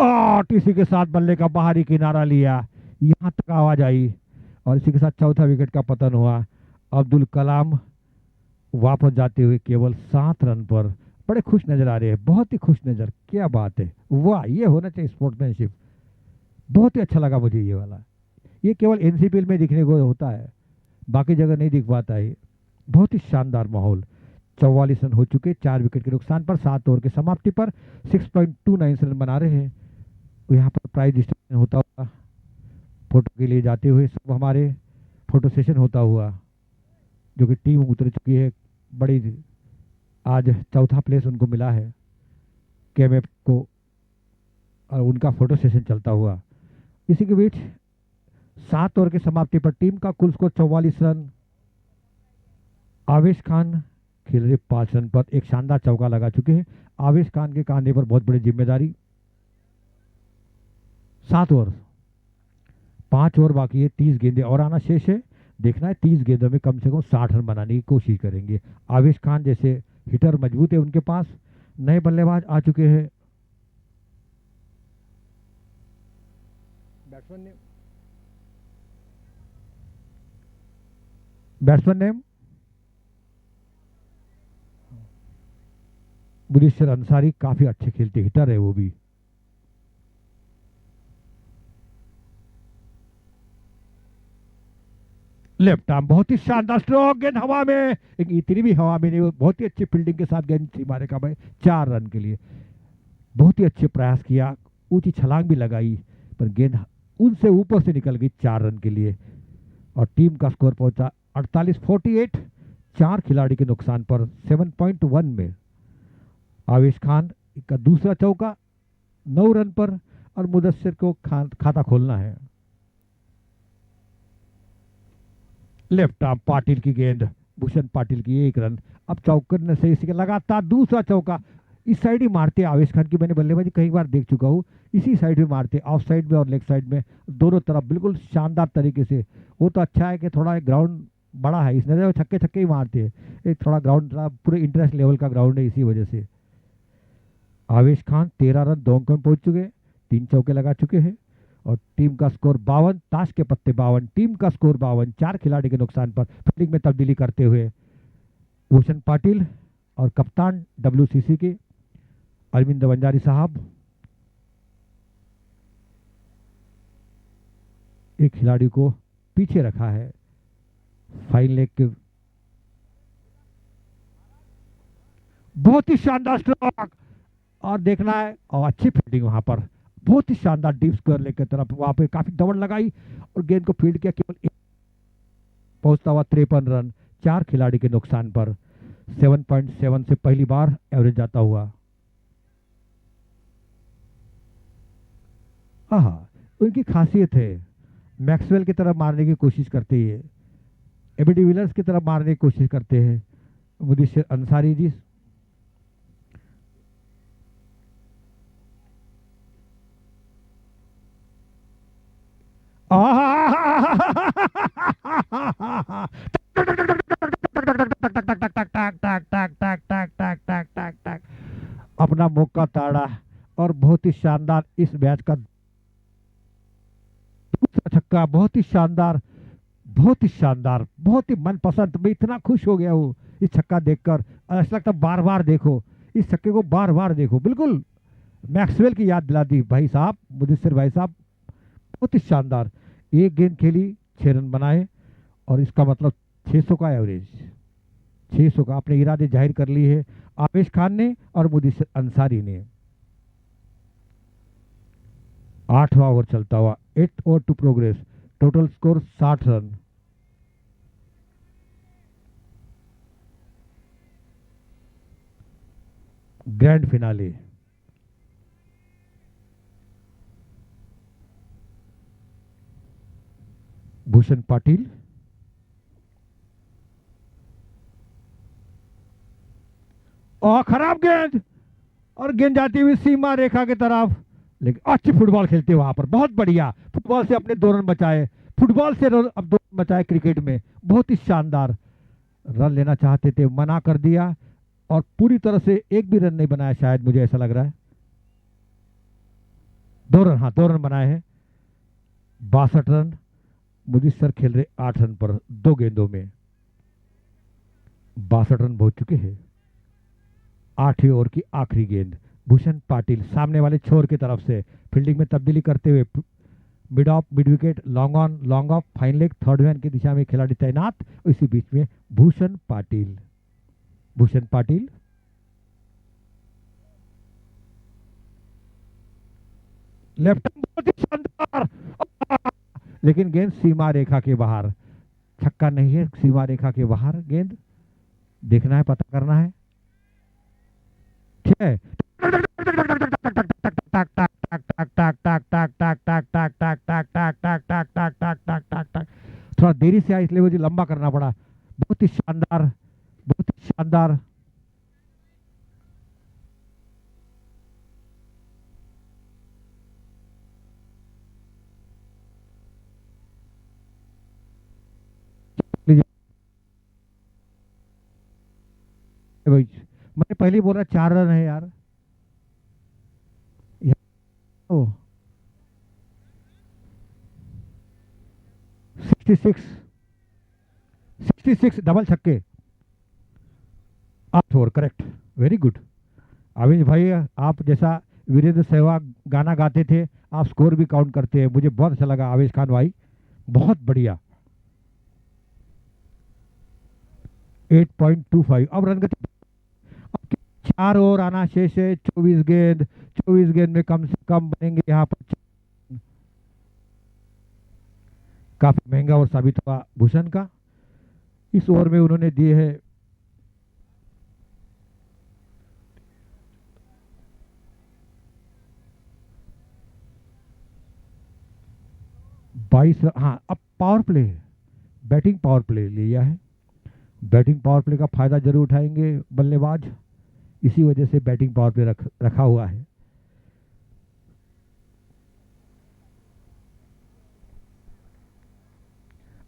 और इसी के साथ बल्ले का बाहरी किनारा लिया, यहाँ तक आवाज आई और इसी के साथ चौथा विकेट का पतन हुआ। अब्दुल कलाम वापस जाते हुए केवल 7 रन पर बड़े खुश नजर आ रहे हैं, बहुत ही खुश नजर। क्या बात है, वाह, ये होना चाहिए स्पोर्ट्समैनशिप। बहुत ही अच्छा लगा मुझे ये वाला। ये केवल एनसीपीएल में दिखने को होता है, बाकी जगह नहीं दिख पाता है। बहुत ही शानदार माहौल। 44 रन हो चुके 4 विकेट के नुकसान पर, 7 ओवर की समाप्ति पर 6.29 रन बना रहे हैं। यहाँ पर प्राइज डिस्ट्रीब्यूशन होता हुआ, फोटो के लिए जाते हुए सब हमारे फोटो सेशन होता हुआ, जो कि टीम उतर चुकी है। बड़ी आज चौथा प्लेस उनको मिला है केएमएफ को, और उनका फोटो सेशन चलता हुआ। इसी के बीच 7 ओवर की समाप्ति पर टीम का कुल स्कोर 44 रन। आवेश खान खेल रहे 5 रन पर, एक शानदार चौका लगा चुके हैं। आवेश खान के कांधे पर बहुत बड़ी जिम्मेदारी। 7 ओवर, 5 ओवर बाकी है, 30 गेंदें और आना शेष है। देखना है 30 गेंदों में कम से कम 60 रन बनाने की कोशिश करेंगे। आवेश खान जैसे हिटर मजबूत है उनके पास। नए बल्लेबाज आ चुके हैं। बैट्समैन नेम मुदस्सिर अंसारी, काफी अच्छे खेलते हिटर है वो भी। लेफ्ट आर्म, बहुत ही शानदार स्ट्रोक, गेंद हवा में, एक इतनी भी हवा में नहीं, बहुत ही अच्छी फील्डिंग के साथ गेंद थी मारे का भाई 4 रन के लिए। बहुत ही अच्छे प्रयास किया, ऊंची छलांग भी लगाई, पर गेंद उनसे ऊपर से निकल गई 4 रन के लिए। और टीम का स्कोर पहुंचा 48-48, 4 खिलाड़ी के नुकसान पर 7.1 में। आवेश खान का दूसरा चौका 9 रन पर, और मुदस्सिर को खाता खोलना है। लेफ्ट आर्म पाटिल की गेंद, भूषण पाटिल की 1 रन। अब चौकने से इसी के लगातार दूसरा चौका, इस साइड ही मारते आवेश खान की मैंने बल्लेबाजी कई बार देख चुका हूँ। इसी साइड में मारते, ऑफ साइड में और लेग साइड में, दोनों तरफ बिल्कुल शानदार तरीके से। वो तो अच्छा है कि थोड़ा ग्राउंड बड़ा है, इसने छक्के छक्के ही मारते हैं। एक थोड़ा ग्राउंड पूरे इंटरेस्ट लेवल का ग्राउंड है, इसी वजह से। आवेश खान 13 रन 2 अंक में पहुंच चुके, 3 चौके लगा चुके हैं। और टीम का स्कोर 52, ताश के पत्ते 52, टीम का स्कोर 52, 4 खिलाड़ी के नुकसान पर। फील्डिंग में तब्दीली करते हुए भूषण पाटिल और कप्तान डब्ल्यूसीसी के अरविंद बंजारी साहब, एक खिलाड़ी को पीछे रखा है फाइन लेग के। बहुत ही शानदार स्ट्रोक, और देखना है, और अच्छी फील्डिंग वहां पर, बहुत ही शानदार डीप स्क्वायर लेग की तरफ, वहां पर काफी दौड़ लगाई और गेंद को फील्ड किया, केवल पहुंचता हुआ 53 रन, 4 खिलाड़ी के नुकसान पर। 7.7 से पहली बार एवरेज जाता हुआ। हाँ, उनकी खासियत है, मैक्सवेल की तरफ मारने की कोशिश करते हैं, एबी डिविलियर्स की तरफ मारने की कोशिश करते हैं मुदस्सिर अंसारी जी। अपना मौका ताड़ा, और बहुत ही शानदार इस मैच का दूसरा छक्का, बहुत ही शानदार, बहुत ही शानदार, बहुत ही मनपसंद। मैं इतना खुश हो गया हूँ इस छक्का देखकर, ऐसा लगता बार बार देखो इस छक्के को, बार बार देखो। बिल्कुल मैक्सवेल की याद दिला दी भाई साहब, मुदस्सिर भाई साहब, बहुत ही शानदार। एक गेंद खेली, 6 रन बनाए, और इसका मतलब 600 का एवरेज, 600 का अपने इरादे जाहिर कर लिए है आवेश खान ने और मुदस्सिर अंसारी ने। 8वां ओवर चलता हुआ, 8 over to progress, total score 60 run. Grand finale, Bhushan Patil, और खराब गेंद, और गेंद जाती हुई सीमा रेखा की तरफ, लेकिन अच्छी फुटबॉल खेलते वहां पर, बहुत बढ़िया फुटबॉल से अपने 2 रन बचाए, फुटबॉल से अब 2 रन बचाए क्रिकेट में, बहुत ही शानदार। रन लेना चाहते थे, मना कर दिया, और पूरी तरह से एक भी रन नहीं बनाया शायद, मुझे ऐसा लग रहा है। 2 रन, हाँ 2 रन बनाए हैं। 62 रन। मुदस्सिर खेल रहे 8 रन पर 2 गेंदों में। 62 रन पहुंच चुके हैं। 8वीं ओवर की आखिरी गेंद। भूषण पाटिल सामने वाले छोर की तरफ से फील्डिंग में तब्दीली करते हुए mid off, mid wicket, long on, long of, fine leg, third man की दिशा में खिलाड़ी तैनात। इसी बीच में भूषण पाटिल। भूषण पाटिल लेफ्ट, बहुत ही शानदार। लेकिन गेंद सीमा रेखा के बाहर। छक्का नहीं है, सीमा रेखा के बाहर गेंद। देखना है, पता करना है। छह। थोड़ा देरी से आया इसलिए मुझे लंबा करना पड़ा। बहुत ही शानदार, बहुत ही शानदार। लीजिए भाई, मैंने पहले ही बोला 4 रन है यार। ओ 66, 66 डबल छक्के। 8 ओवर करेक्ट। Very good. आवेश भाई, आप जैसा वीरेंद्र सहवाग गाना गाते थे, आप स्कोर भी काउंट करते हैं, मुझे बहुत अच्छा लगा आवेश खान भाई। बहुत बढ़िया। 8.25 अब रन गति। 4 ओवर आना शेष है, 24 गेंद। 24 गेंद में कम से कम बनेंगे यहाँ पर। काफी महंगा ओवर साबित हुआ भूषण का। इस ओवर में उन्होंने दिए है 22 रन। हाँ, अब power play, batting power play लिया है। बैटिंग पावर प्ले का फायदा जरूर उठाएंगे बल्लेबाज। इसी वजह से बैटिंग पावर प्ले रखा हुआ है।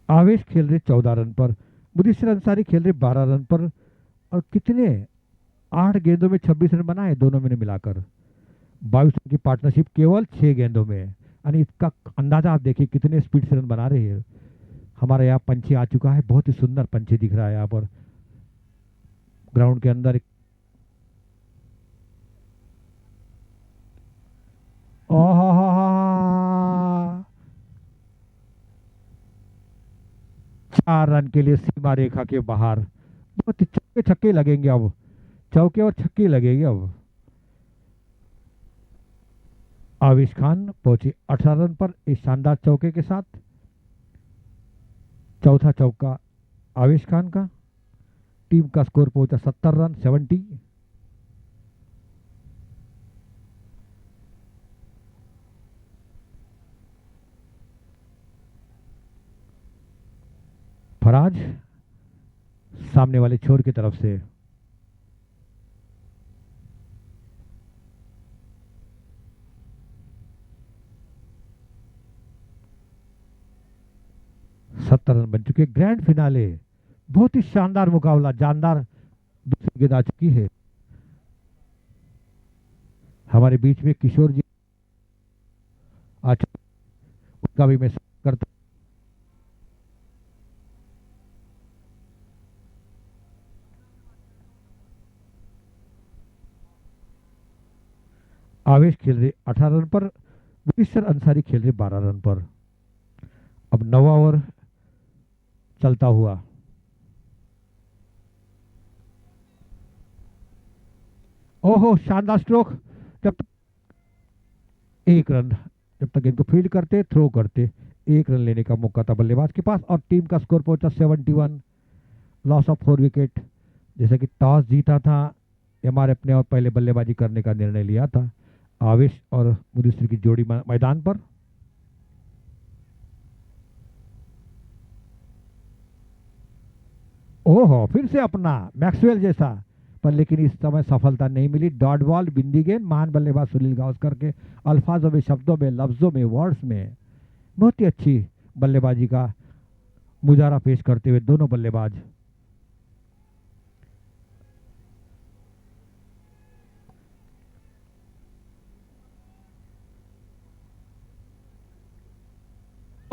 आवेश खेल रहे 14 रन पर, मुदस्सिर अंसारी खेल रहे 12 रन पर। और कितने, 8 गेंदों में 26 रन बनाए दोनों में मिलाकर। 22 रन की पार्टनरशिप केवल 6 गेंदों में। यानी इसका अंदाजा आप देखिए कितने स्पीड से रन बना रहे हैं। हमारे यहाँ पंछी आ चुका है, बहुत ही सुंदर पंछी दिख रहा है यहाँ पर ग्राउंड के अंदर। ओह, 4 रन के लिए सीमा रेखा के बाहर। बहुत ही चौके छक्के लगेंगे अब। चौके और छक्के लगेंगे अब। आवेश खान पहुंचे 18 रन पर इस शानदार चौके के साथ। चौथा चौका आवेश खान का। टीम का स्कोर पहुंचा 70 रन, 70। फराज सामने वाले छोर की तरफ से। 70 रन बन चुके। ग्रैंड फिनाले, बहुत ही शानदार मुकाबला, जानदार। दूसरी गेंद आ चुकी है। हमारे बीच में किशोर जी आ चुके, उनका भी मैं स्वागत करता हूं। आवेश खेल रहे 18 रन पर, मुदस्सिर अंसारी खेल रहे 12 रन पर। अब 9वां ओवर चलता हुआ। ओहो, शानदार स्ट्रोक। जब तक 1 रन, जब तक इनको फील्ड करते, थ्रो करते, 1 रन लेने का मौका था बल्लेबाज के पास। और टीम का स्कोर पहुंचा 71। Loss of 4 wicket. जैसे कि टॉस जीता था एमआरएफ ने और पहले बल्लेबाजी करने का निर्णय लिया था। आवेश और मुदस्सिर की जोड़ी मैदान पर। ओहो, फिर से अपना मैक्सवेल जैसा। पर लेकिन इस समय सफलता नहीं मिली। डॉट बॉल, बिंदी गेंद, महान बल्लेबाज सुनील गावस्कर के अल्फाजों में, शब्दों में, लफ्जों में, वर्ड्स में बहुत ही अच्छी बल्लेबाजी का मुजाहरा पेश करते हुए दोनों बल्लेबाज।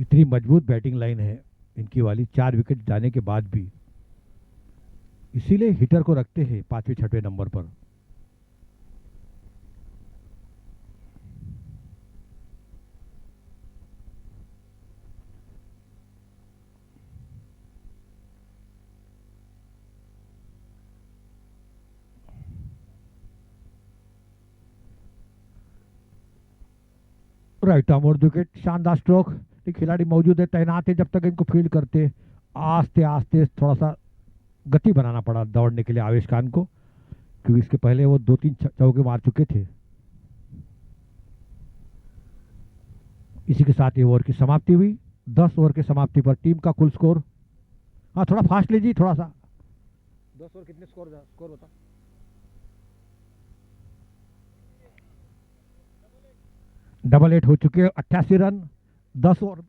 इतनी मजबूत बैटिंग लाइन है इनकी वाली, 4 विकेट जाने के बाद भी, इसीलिए हिटर को रखते हैं 5वें 6वें नंबर पर। राइट आर्म और विकेट, शानदार स्ट्रोक। एक खिलाड़ी मौजूद है, तैनात है, जब तक इनको फील्ड करते। आस्ते आस्ते थोड़ा सा गति बनाना पड़ा दौड़ने के लिए आवेश खान को, क्योंकि इसके पहले वो 2-3 चौके मार चुके थे। इसी के साथ ये ओवर की समाप्ति हुई। 10 ओवर की समाप्ति पर टीम का कुल स्कोर, हाँ थोड़ा फास्ट लीजिए थोड़ा सा। 10 ओवर कितने स्कोर बता। डबल 8 हो चुके हैं, 88 रन 10 ओवर।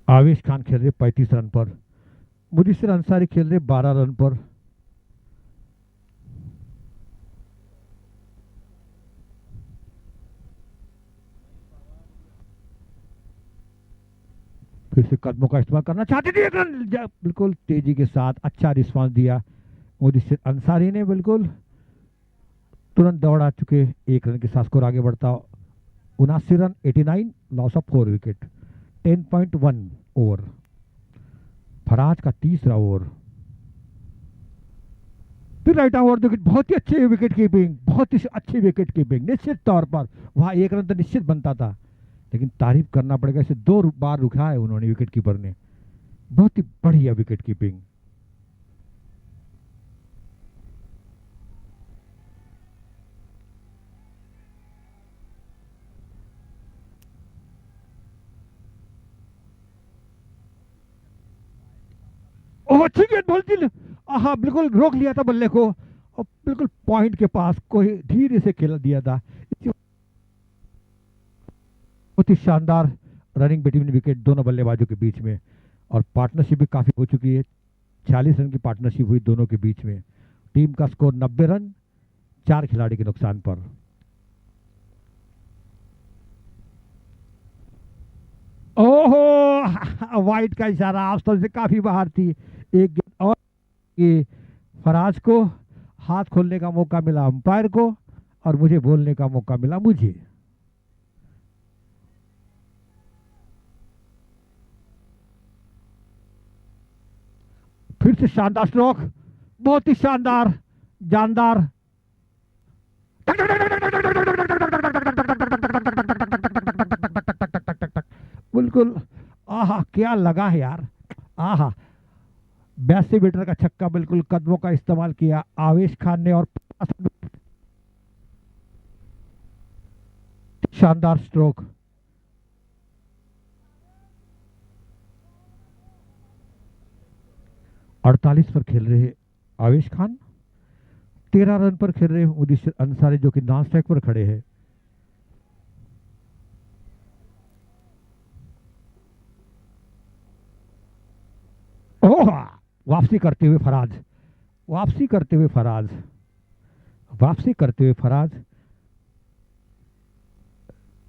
आवेश खान खेल रहे 35 रन पर, मुदस्सिर अंसारी खेल रहे 12 रन पर। फिर से कदमों का इस्तेमाल करना चाहते थे, एक रन बिल्कुल तेजी के साथ अच्छा रिस्पांस दिया मुदस्सिर अंसारी ने, बिल्कुल तुरंत दौड़ा चुके। 1 रन के साथ स्कोर आगे बढ़ता 79 run 89, loss of 4 wicket. 10.1 over, Faraz का तीसरा ओवर। फिर राइट ओवर विकेट, बहुत ही अच्छे विकेट कीपिंग, बहुत ही अच्छी विकेट कीपिंग। निश्चित तौर पर वहां 1 रन तो निश्चित बनता था, लेकिन तारीफ करना पड़ेगा, इसे 2 बार रुका है उन्होंने, विकेट कीपर ने। बहुत ही बढ़िया विकेट कीपिंग। ओह अच्छी गेंद, बोलती, हाँ बिल्कुल रोक लिया था बल्ले को, और बिल्कुल पॉइंट के पास कोई धीरे से खेल दिया था। बहुत ही शानदार रनिंग बिटवीन विकेट दोनों बल्लेबाजों के बीच में, और पार्टनरशिप भी काफी हो चुकी है। 40 रन की पार्टनरशिप हुई दोनों के बीच में। टीम का स्कोर 90 रन 4 खिलाड़ी के नुकसान पर। ओहो वाइट का इशारा, आप से काफी बाहर थी। एक गेंद और, ये फराज को हाथ खोलने का मौका मिला अंपायर को, और मुझे बोलने का मौका मिला मुझे। फिर से शानदार स्ट्रोक, बहुत ही शानदार, जानदार। बिल्कुल, आहा क्या लगा है यार, आहा। 82 मीटर का छक्का, बिल्कुल कदमों का इस्तेमाल किया आवेश खान ने, और शानदार स्ट्रोक। 48 पर खेल रहे आवेश खान, 13 रन पर खेल रहे मुदस्सिर अंसारी, जो कि नॉन स्ट्राइक पर खड़े हैं। ओह, वापसी करते हुए फराज, वापसी करते हुए फराज, वापसी करते हुए फराज।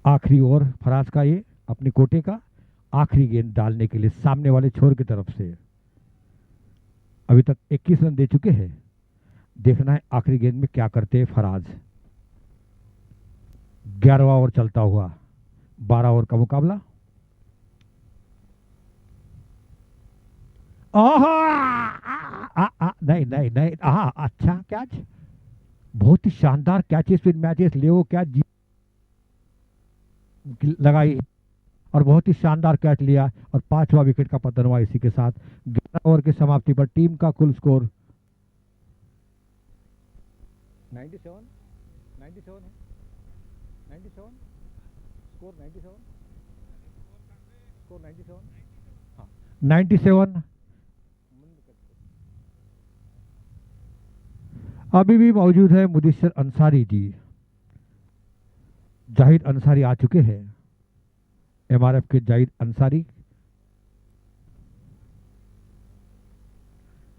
आखिरी ओवर फराज का, ये अपने कोटे का आखिरी गेंद डालने के लिए सामने वाले छोर की तरफ से। अभी तक 21 रन दे चुके हैं, देखना है आखिरी गेंद में क्या करते हैं फराज। 11वां ओवर चलता हुआ, 12 ओवर का मुकाबला। नहीं नहीं नहीं, अच्छा कैच, बहुत ही शानदार कैचेस फिर मैचेस ले, वो कैच लगाई, और बहुत ही शानदार कैच लिया, और 5वां विकेट का पतन हुआ इसी के साथ। 11 ओवर की समाप्ति पर टीम का कुल स्कोर 97, 97 है, 97 स्कोर, 97 स्कोर, 97, हाँ 97। अभी भी मौजूद है मुदस्सिर अंसारी जी, जाहिद अंसारी आ चुके हैं, एमआरएफ के जाहिद अंसारी।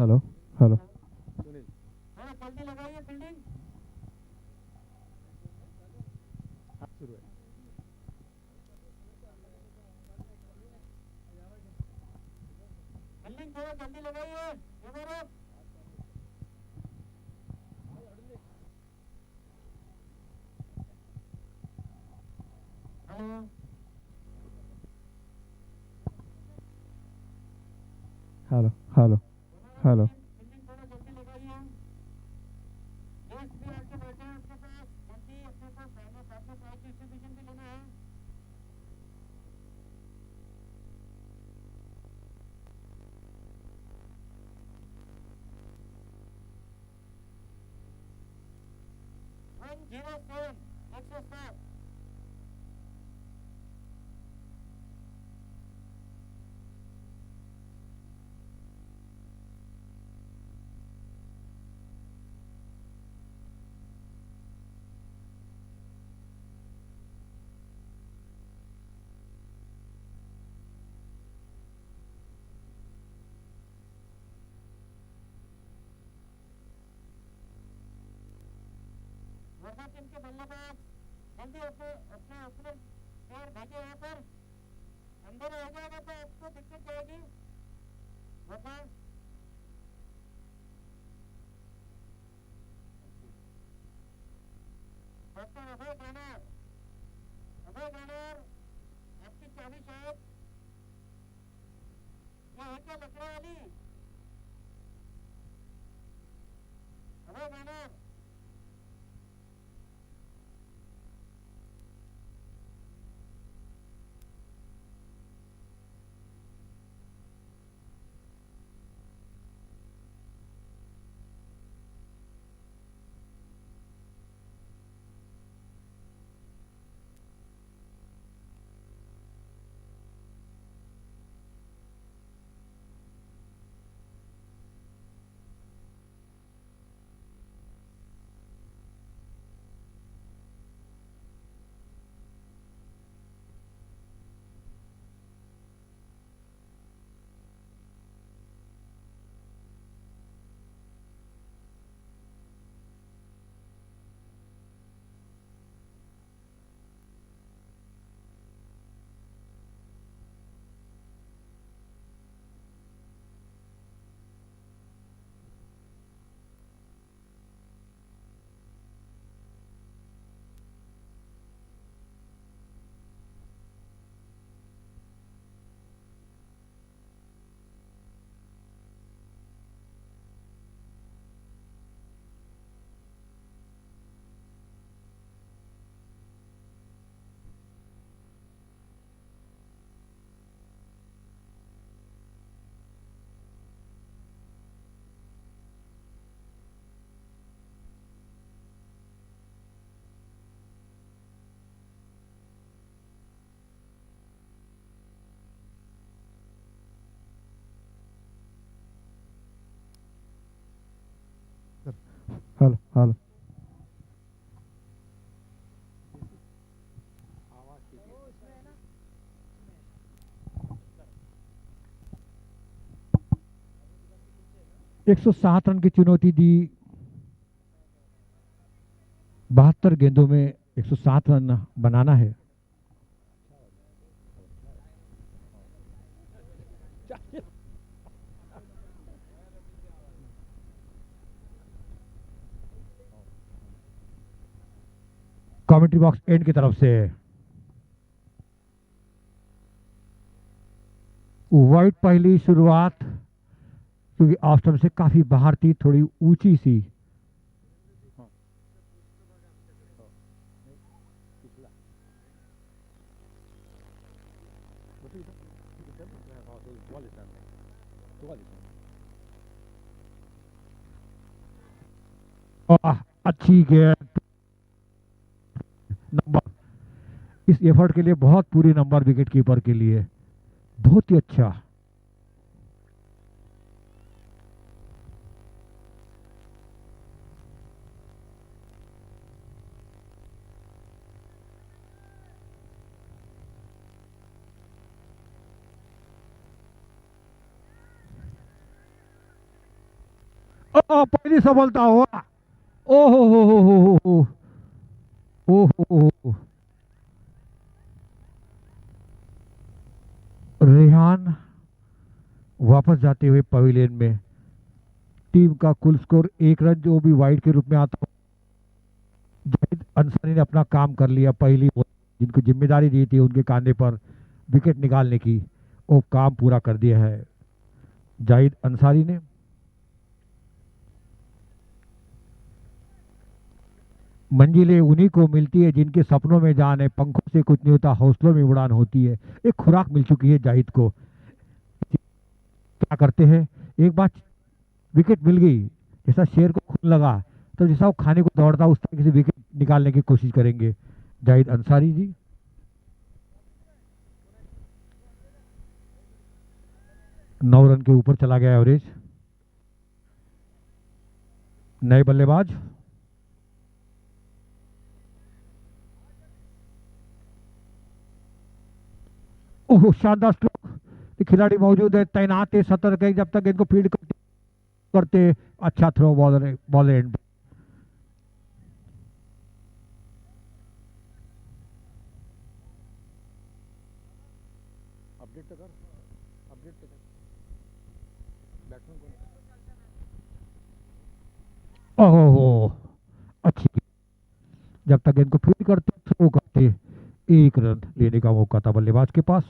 Hello hello. थोड़ा जल्दी लगाइए फील्डिंग। फील्डिंग थोड़ा जल्दी लगाइए। Over up. Hello. Hello hello over up hello. Team, fielding थोड़ा जल्दी लगाइए। गेस्ट भी आके बैठे हैं उसके पास, जल्दी अपने को फाइनल अपने प्राइज डिस्ट्रीब्यूशन भी लेना है। One zero seven 107। Verma team के बल्लेबाज जल्दी अपने अपने अपने प्लेयर भेजे यहाँ पर। अंदर आ जाएगा तो आपको दिक्कत जाएगी। वर्मा डॉक्टर अभय गानर, अभय गानर आपकी चाबी शायद ये है क्या लकड़ा वाली। अभय गानर हेलो हेलो। 107 रन की चुनौती दी। 72 गेंदों में 107 रन बनाना है। कमेंट्री बॉक्स एंड की तरफ से वाइट पहली शुरुआत, क्योंकि ऑफ स्टंप से काफी बाहर थी, थोड़ी ऊंची सी। अच्छी गेंद, नंबर इस एफर्ट के लिए बहुत पूरी नंबर विकेट कीपर के लिए, बहुत ही अच्छा। पहली सफलता हुआ। ओ हो ओ हो। रेहान वापस जाते हुए पवेलियन में। टीम का कुल स्कोर 1 रन, जो भी वाइड के रूप में आता। जाहिद अंसारी ने अपना काम कर लिया। पहली बॉल जिनको जिम्मेदारी दी थी उनके कांधे पर विकेट निकालने की, वो काम पूरा कर दिया है जाहिद अंसारी ने। मंजिलें उन्हीं को मिलती है जिनके सपनों में जान है, पंखों से कुछ नहीं होता, हौसलों में उड़ान होती है। एक खुराक मिल चुकी है जाहिद को। क्या करते हैं, एक बार विकेट मिल गई, जैसा शेर को खून लगा, तो जैसा वो खाने को दौड़ता उस तरीके से विकेट निकालने की कोशिश करेंगे जाहिद अंसारी जी। 9 रन के ऊपर चला गया एवरेज। नए बल्लेबाज ओह शानदार स्ट्रोक। ये खिलाड़ी मौजूद है, तैनात है, सतर्क है, जब तक इनको फील्ड करते। अच्छा throw bowler, bowler end. Update तो कर, अपडेट तो कर। बैट्समैन कौन? ओहो अच्छी। जब तक इनको फील्ड करते, थ्रो करते, 1 रन लेने का मौका था बल्लेबाज के पास।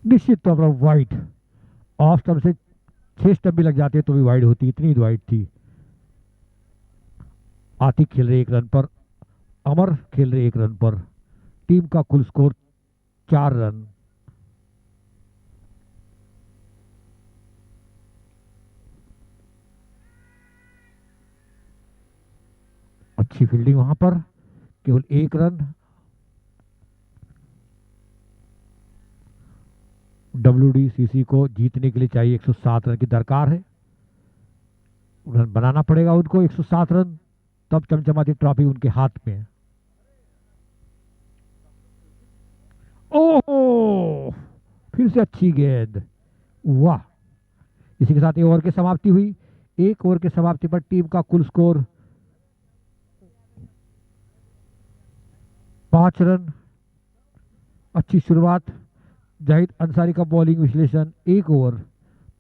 निश्चित तौर पर वाइड, ऑफ स्टंप से 6 स्टंप भी लग जाते तो भी वाइड होती, इतनी वाइड थी। आतिक खेल रहे 1 रन पर, अमर खेल रहे 1 रन पर। टीम का कुल स्कोर 4 रन। अच्छी फील्डिंग वहां पर, केवल 1 रन। WDCC को जीतने के लिए चाहिए 107 रन की दरकार है। रन बनाना पड़ेगा उनको, 107 रन, तब चमचमाती ट्रॉफी उनके हाथ में है। ओहो फिर से अच्छी गेंद, वाह। इसी के साथ ये ओवर की समाप्ति हुई। 1 ओवर की समाप्ति पर टीम का कुल स्कोर 5 रन। अच्छी शुरुआत। जाहिद अंसारी का बॉलिंग विश्लेषण, 1 ओवर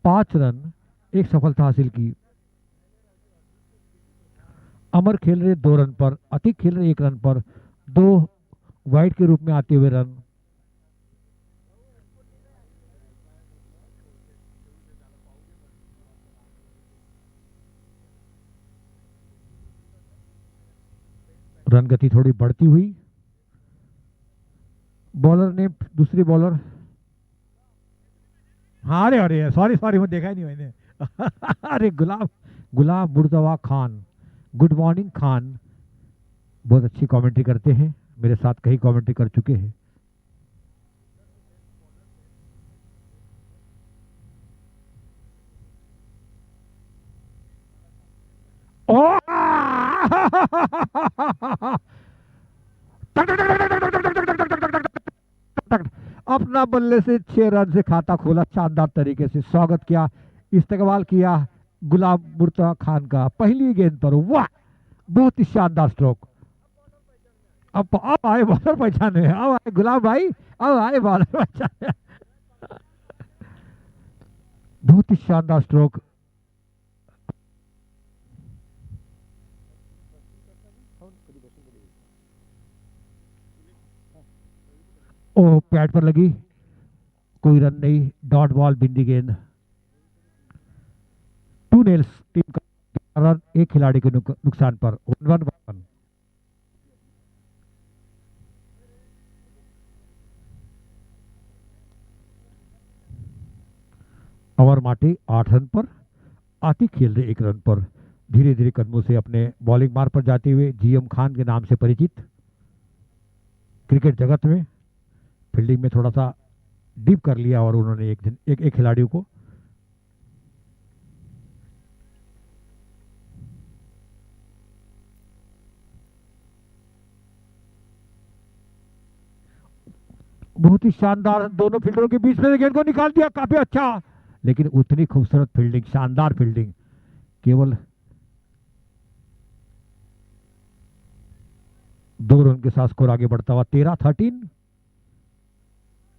5 रन, एक सफलता हासिल की। अमर खेल रहे 2 रन पर, अतिक खेल रहे 1 रन पर, 2 वाइड के रूप में आते हुए रन। रन गति थोड़ी बढ़ती हुई। बॉलर ने, दूसरी बॉलर, हाँ अरे अरे सॉरी सॉरी, मैं देखा ही नहीं मैंने। अरे गुलाब, गुलाब मुर्तवा खान, गुड मॉर्निंग खान, बहुत अच्छी कमेंट्री करते हैं, मेरे साथ कई कमेंट्री कर चुके हैं। ओ अपना बल्ले से 6 रन से खाता खोला, शानदार तरीके से स्वागत किया, इस्तेकबाल किया गुलाब मुर्तजा खान का पहली गेंद पर। वाह बहुत ही शानदार स्ट्रोक। अब आए बॉलर पहचाने, अब आए गुलाब भाई, अब आए बॉलर पहचाने। बहुत ही शानदार स्ट्रोक। ओ पैड पर लगी, कोई रन नहीं, डॉट बॉल, बिंदी गेंद। 2 नेल्स टीम का रन, एक खिलाड़ी के नुकसान पर। 1-1। अमर माटी 8 रन पर, आतिक खेल रहे 1 रन पर। धीरे धीरे कदमों से अपने बॉलिंग मार्ग पर जाते हुए GM खान के नाम से परिचित, क्रिकेट जगत में फील्डिंग में थोड़ा सा डीप कर लिया और उन्होंने एक खिलाड़ियों को। बहुत ही शानदार, दोनों फील्डरों के बीच में गेंद को निकाल दिया, काफी अच्छा, लेकिन उतनी खूबसूरत फील्डिंग, शानदार फील्डिंग। केवल 2 रन के साथ स्कोर आगे बढ़ता हुआ 13-13,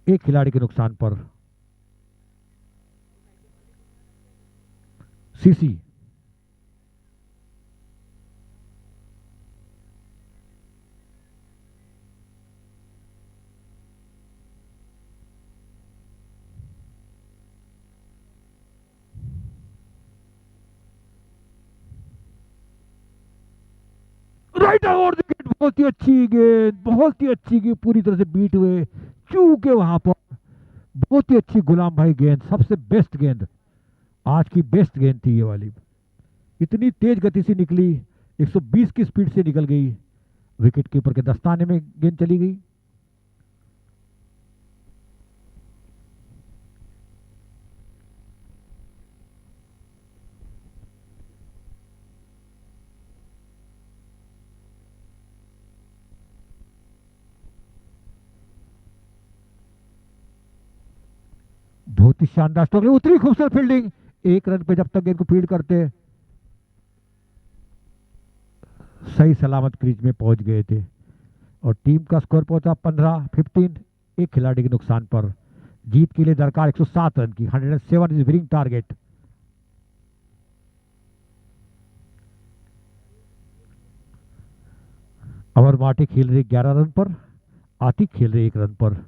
एक खिलाड़ी के नुकसान पर। CC right over the wicket, बहुत ही अच्छी गेंद, बहुत ही अच्छी गेंद, पूरी तरह से बीट हुए, चूके वहां पर। बहुत ही अच्छी गुलाम भाई गेंद, सबसे बेस्ट गेंद, आज की बेस्ट गेंद थी ये वाली। इतनी तेज गति से निकली, 120 की स्पीड से निकल गई, विकेट कीपर के दस्ताने में गेंद चली गई। बहुत ही शानदार स्ट्रोक, उतनी खूबसूरत फील्डिंग, 1 रन पे जब तक गेंद को फील्ड करते सही सलामत क्रीज में पहुंच गए थे। और टीम का स्कोर पहुंचा 15-15, एक खिलाड़ी के नुकसान पर। जीत के लिए दरकार 107 रन की, 107 इज विनिंग टारगेट। अमर माटी खेल रहे 11 रन पर, आतिक खेल रहे 1 रन पर।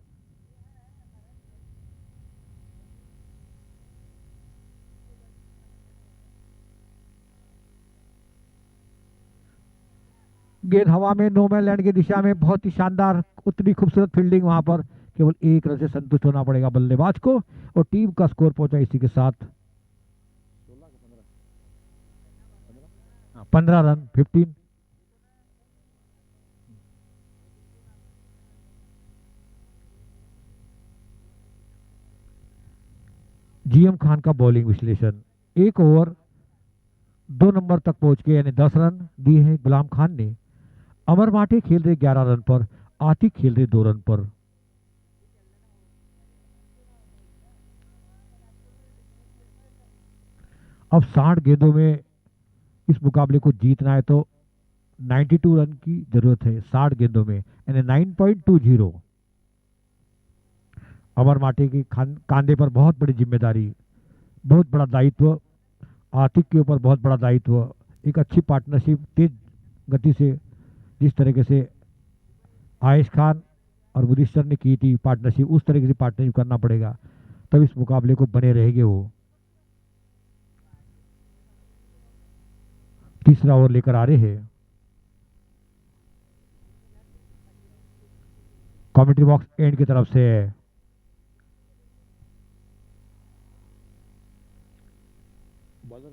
गेंद हवा में नो मैन लैंड की दिशा में, बहुत ही शानदार, उतनी खूबसूरत फील्डिंग वहां पर। केवल 1 रन से संतुष्ट होना पड़ेगा बल्लेबाज को, और टीम का स्कोर पहुंचा इसी के साथ 15 रन 15। जीएम खान का बॉलिंग विश्लेषण। 1 ओवर 2 नंबर तक पहुंच के, यानी 10 रन दिए हैं गुलाम खान ने। अमर माटे खेल रहे 11 रन पर, आतिक खेल रहे 2 रन पर। अब 60 गेंदों में इस मुकाबले को जीतना है तो 92 रन की जरूरत है 60 गेंदों में, यानी 9.20। अमर माटे के कांधे पर बहुत बड़ी जिम्मेदारी, बहुत बड़ा दायित्व, आतिक के ऊपर बहुत बड़ा दायित्व। एक अच्छी पार्टनरशिप, तेज गति से जिस तरीके से आयश खान और मुदस्सर ने की थी पार्टनरशिप, उस तरीके से पार्टनरशिप करना पड़ेगा, तब इस मुकाबले को बने रहेंगे वो। तीसरा ओवर लेकर आ रहे हैं कमेंट्री बॉक्स एंड की तरफ से। बॉलर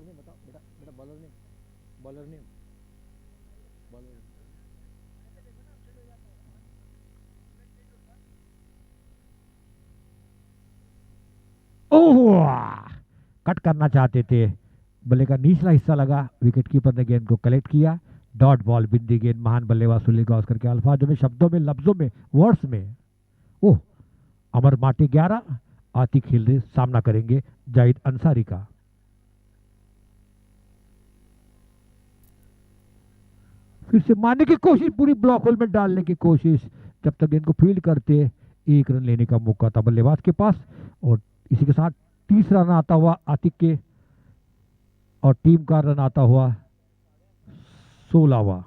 ने बताओ बेटा, बॉलर ने ओह, कट करना चाहते थे, बल्ले का निचला हिस्सा लगा, विकेट कीपर ने गेंद को कलेक्ट किया। डॉट बॉल, बिंदी गेंद, महान बल्लेबाज सुनील गावस्कर के अल्फाजों में, शब्दों में, लफ्जों में, वर्ड्स में। ओह, अमर माटी 11, आतिक खेल सामना करेंगे जाहिद अंसारी का। फिर से मारने की कोशिश, पूरी ब्लॉक होल में डालने की कोशिश, जब तक गेंद को फील्ड करते 1 रन लेने का मौका था बल्लेबाज के पास। और इसी के साथ तीसरा रन आता हुआ आतिक के, और टीम का रन आता हुआ 16वां।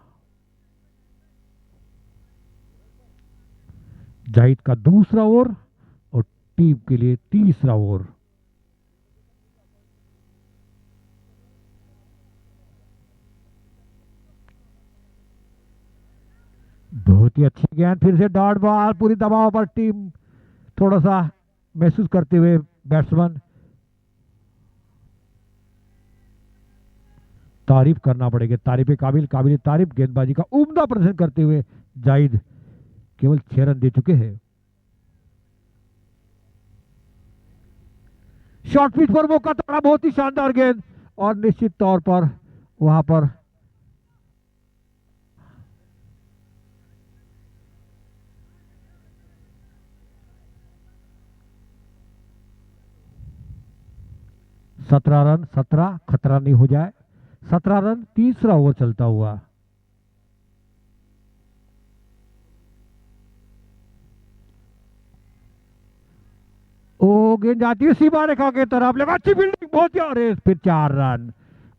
जाहिद का दूसरा ओवर और टीम के लिए तीसरा ओवर। बहुत ही अच्छी गेंद, फिर से डॉट बॉल, पूरी दबाव पर टीम, थोड़ा सा महसूस करते हुए बैट्समैन। तारीफ करना पड़ेगा, तारीफ काबिल, काबिल तारीफ गेंदबाजी का उम्दा प्रदर्शन करते हुए जाहिद केवल 6 रन दे चुके हैं। शॉर्ट पिच पर मौका तोड़ा, बहुत ही शानदार गेंद, और निश्चित तौर पर वहां पर 17 रन, 17 खतरा नहीं हो जाए। 17 रन, तीसरा ओवर चलता हुआ। ओ गेंद जाती है सीमा रेखा के तरफ, लगा अच्छी फील्डिंग, बहुत ही, अरे फिर 4 रन।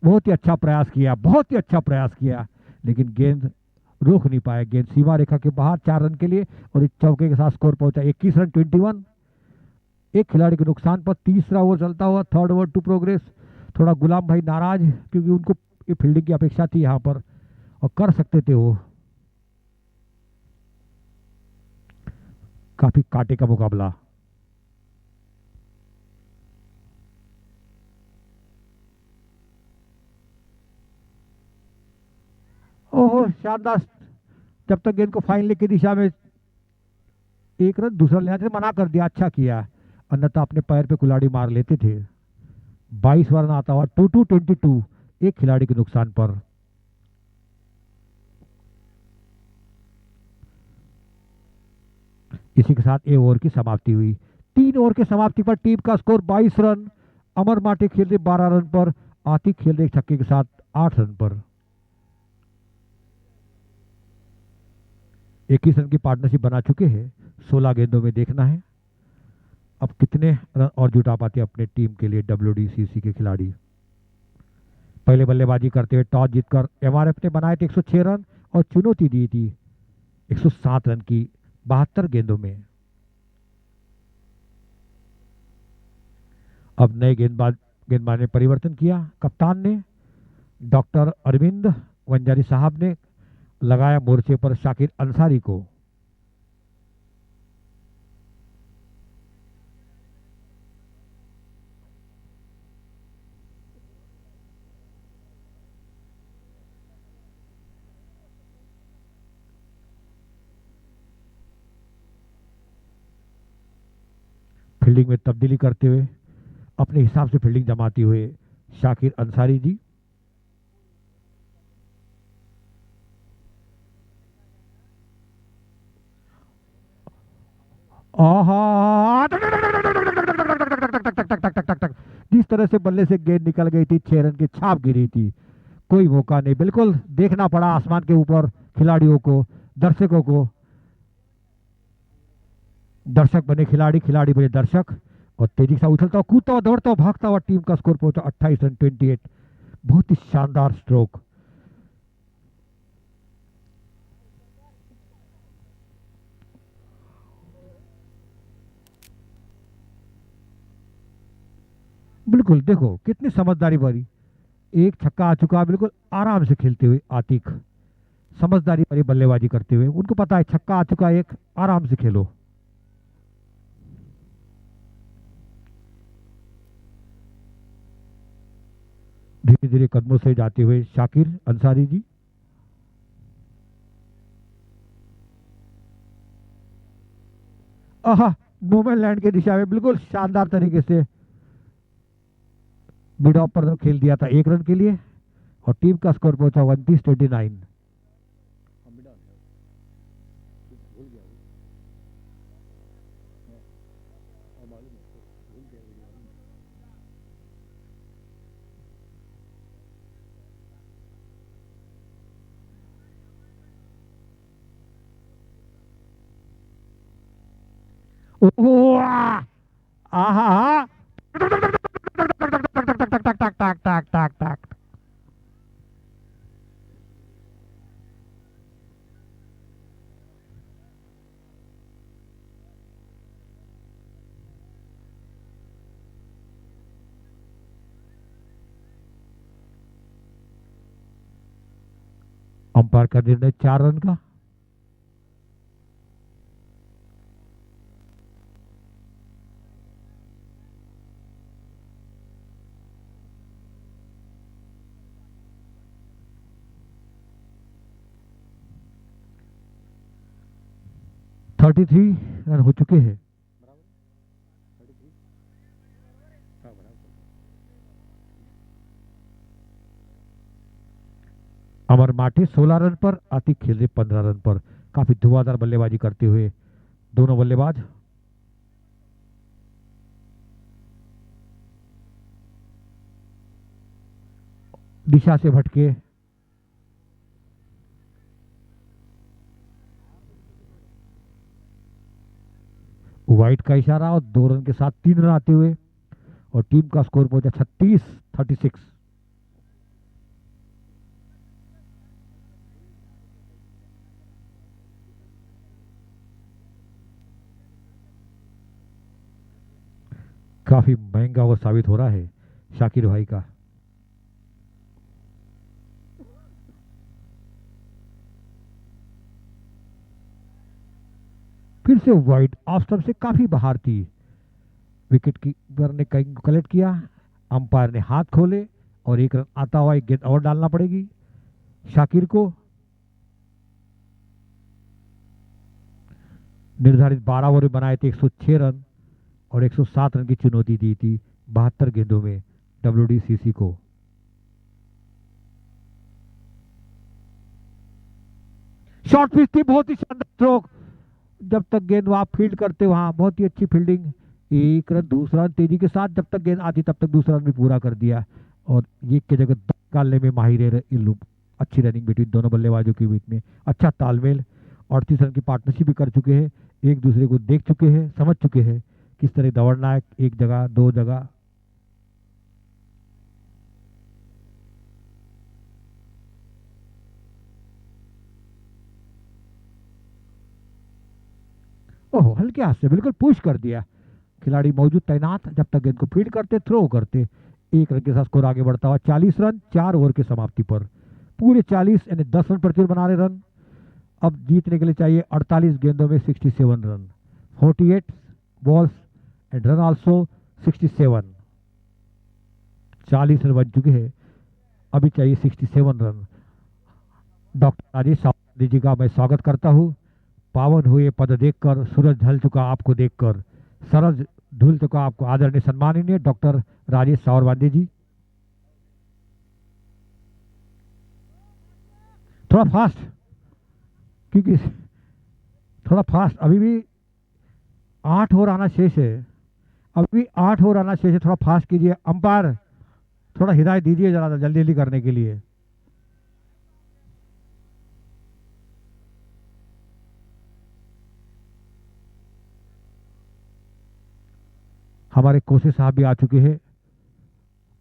बहुत ही अच्छा प्रयास किया, बहुत ही अच्छा प्रयास किया, लेकिन गेंद रोक नहीं पाया। गेंद सीमा रेखा के बाहर 4 रन के लिए, और इस चौके के साथ स्कोर पहुंचा 21 रन 21। एक खिलाड़ी के नुकसान पर तीसरा ओवर चलता हुआ, थर्ड ओवर टू प्रोग्रेस। थोड़ा गुलाम भाई नाराज, क्योंकि उनको ये फील्डिंग की अपेक्षा थी यहाँ पर, और कर सकते थे वो। काफी कांटे का मुकाबला। ओहो शानदार। जब तक गेंद को फाइनल की दिशा में एक रन, दूसरा लेना चाहिए, मना कर दिया, अच्छा किया, अन्यथा अपने पैर पे कुल्हाड़ी मार लेते थे। 22 रन आता हुआ, 2-22, एक खिलाड़ी के नुकसान पर। इसी के साथ ए ओवर की समाप्ति हुई। 3 ओवर की समाप्ति पर टीम का स्कोर 22 रन। अमर माटे खेल रहे 12 रन पर, आतिक खेल रहे एक छक्के के साथ 8 रन पर। 21 रन की पार्टनरशिप बना चुके हैं। 16 गेंदों में देखना है अब कितने रन और जुटा पाते हैं अपने टीम के लिए WDCC के खिलाड़ी। पहले बल्लेबाजी करते हुए टॉस जीतकर MRF ने बनाए थे 106 रन, और चुनौती दी थी 107 रन की 72 गेंदों में। अब नए गेंदबाज ने परिवर्तन किया। कप्तान ने, डॉक्टर अरविंद वंजारी साहब ने लगाया मोर्चे पर शाकिर अंसारी को। फील्डिंग में तब्दीली करते हुए, अपने हिसाब से फील्डिंग जमाते हुए शाकिर अंसारी जी। आहा, जिस तरह से बल्ले से गेंद निकल गई थी, 6 रन की छाप गिरी थी, कोई मौका नहीं। बिल्कुल देखना पड़ा आसमान के ऊपर खिलाड़ियों को, दर्शकों को। दर्शक बने खिलाड़ी, खिलाड़ी बने दर्शक, और तेजी से उछलता हुआ, कूदता हुआ, दौड़ता हुआ, भागता हुआ टीम का स्कोर पहुंचा 28 रन 28। बहुत ही शानदार स्ट्रोक। बिल्कुल देखो कितनी समझदारी भरी, एक छक्का आ चुका, बिल्कुल आराम से खेलते हुए आतिक, समझदारी भरी बल्लेबाजी करते हुए। उनको पता है छक्का आ चुका, एक आराम से खेलो। धीरे धीरे कदमों से जाते हुए शाकिर अंसारी जी। आहा, नोमैन लैंड की दिशा में बिल्कुल शानदार तरीके से मिड ऑफ पर खेल दिया था 1 रन के लिए, और टीम का स्कोर पहुंचा 29-29। ओह आहा, टक टक टक टक टक टक टक टक। अंपायर का निर्णय 4 रन का। थर्टी थ्री रन हो चुके हैं। अमर माटे 16 रन पर, आतिक खेल रहे 15 रन पर। काफी धुआंधार बल्लेबाजी करते हुए दोनों बल्लेबाज। दिशा से भटके। व्हाइट का इशारा और 2 रन के साथ 3 रन आते हुए और टीम का स्कोर पहुंचा 36-36। काफी महंगा ओवर साबित हो रहा है शाकिर भाई का। फिर से वाइड ऑफ स्टंप से काफी बाहर थी। विकेट कीपर ने कहीं को कलेक्ट किया, अंपायर ने हाथ खोले और 1 रन आता हुआ एक गेंद और डालना पड़ेगी शाकिर को। निर्धारित 12 ओवर बनाए थे 106 रन और 107 रन की चुनौती दी थी 72 गेंदों में WDCC को। शॉर्ट पिच थी, बहुत ही शानदार स्ट्रोक। जब तक गेंद वहां फील्ड करते वहां बहुत ही अच्छी फील्डिंग। 1 रन, दूसरा रन तेजी के साथ, जब तक गेंद आती तब तक दूसरा रन भी पूरा कर दिया और एक की जगह 10 निकालने में माहिर है इल्लू। अच्छी रनिंग बिटवीन दोनों बल्लेबाजों के बीच में, अच्छा तालमेल। 38 रन की पार्टनरशिप भी कर चुके हैं, एक दूसरे को देख चुके हैं, समझ चुके हैं किस तरह दौड़ना है, एक जगह 2 जगह। ओहो, हल्के हाथ से बिल्कुल पुश कर दिया। खिलाड़ी मौजूद तैनात, जब तक गेंद को फील्ड करते, थ्रो करते। 1 रन के साथ स्कोर आगे बढ़ता हुआ 40 रन 4 ओवर की समाप्ति पर। पूरे 40 यानी 10 रन प्रति ओवर बना रहे रन। अब जीतने के लिए चाहिए 48 गेंदों में 67 run. 48 balls and run also 67। 40 run बन चुके हैं, अभी चाहिए 67 रन। डॉक्टर राजेश सावंत जी का मैं स्वागत करता हूँ। पावन हुए पद देखकर, सूरज ढल चुका आपको देखकर, सरज धुल चुका आपको। आदरणीय सम्माननीय डॉक्टर राजेश सावरवांदे जी। थोड़ा फास्ट, क्योंकि थोड़ा फास्ट, अभी भी 8 ओवर आना शेष है, अभी भी 8 ओवर आना शेष है। थोड़ा फास्ट कीजिए अंपायर, थोड़ा हिदायत दीजिए जरा जल्दी जल्दी करने के लिए। हमारे कोसे साहब भी आ चुके हैं,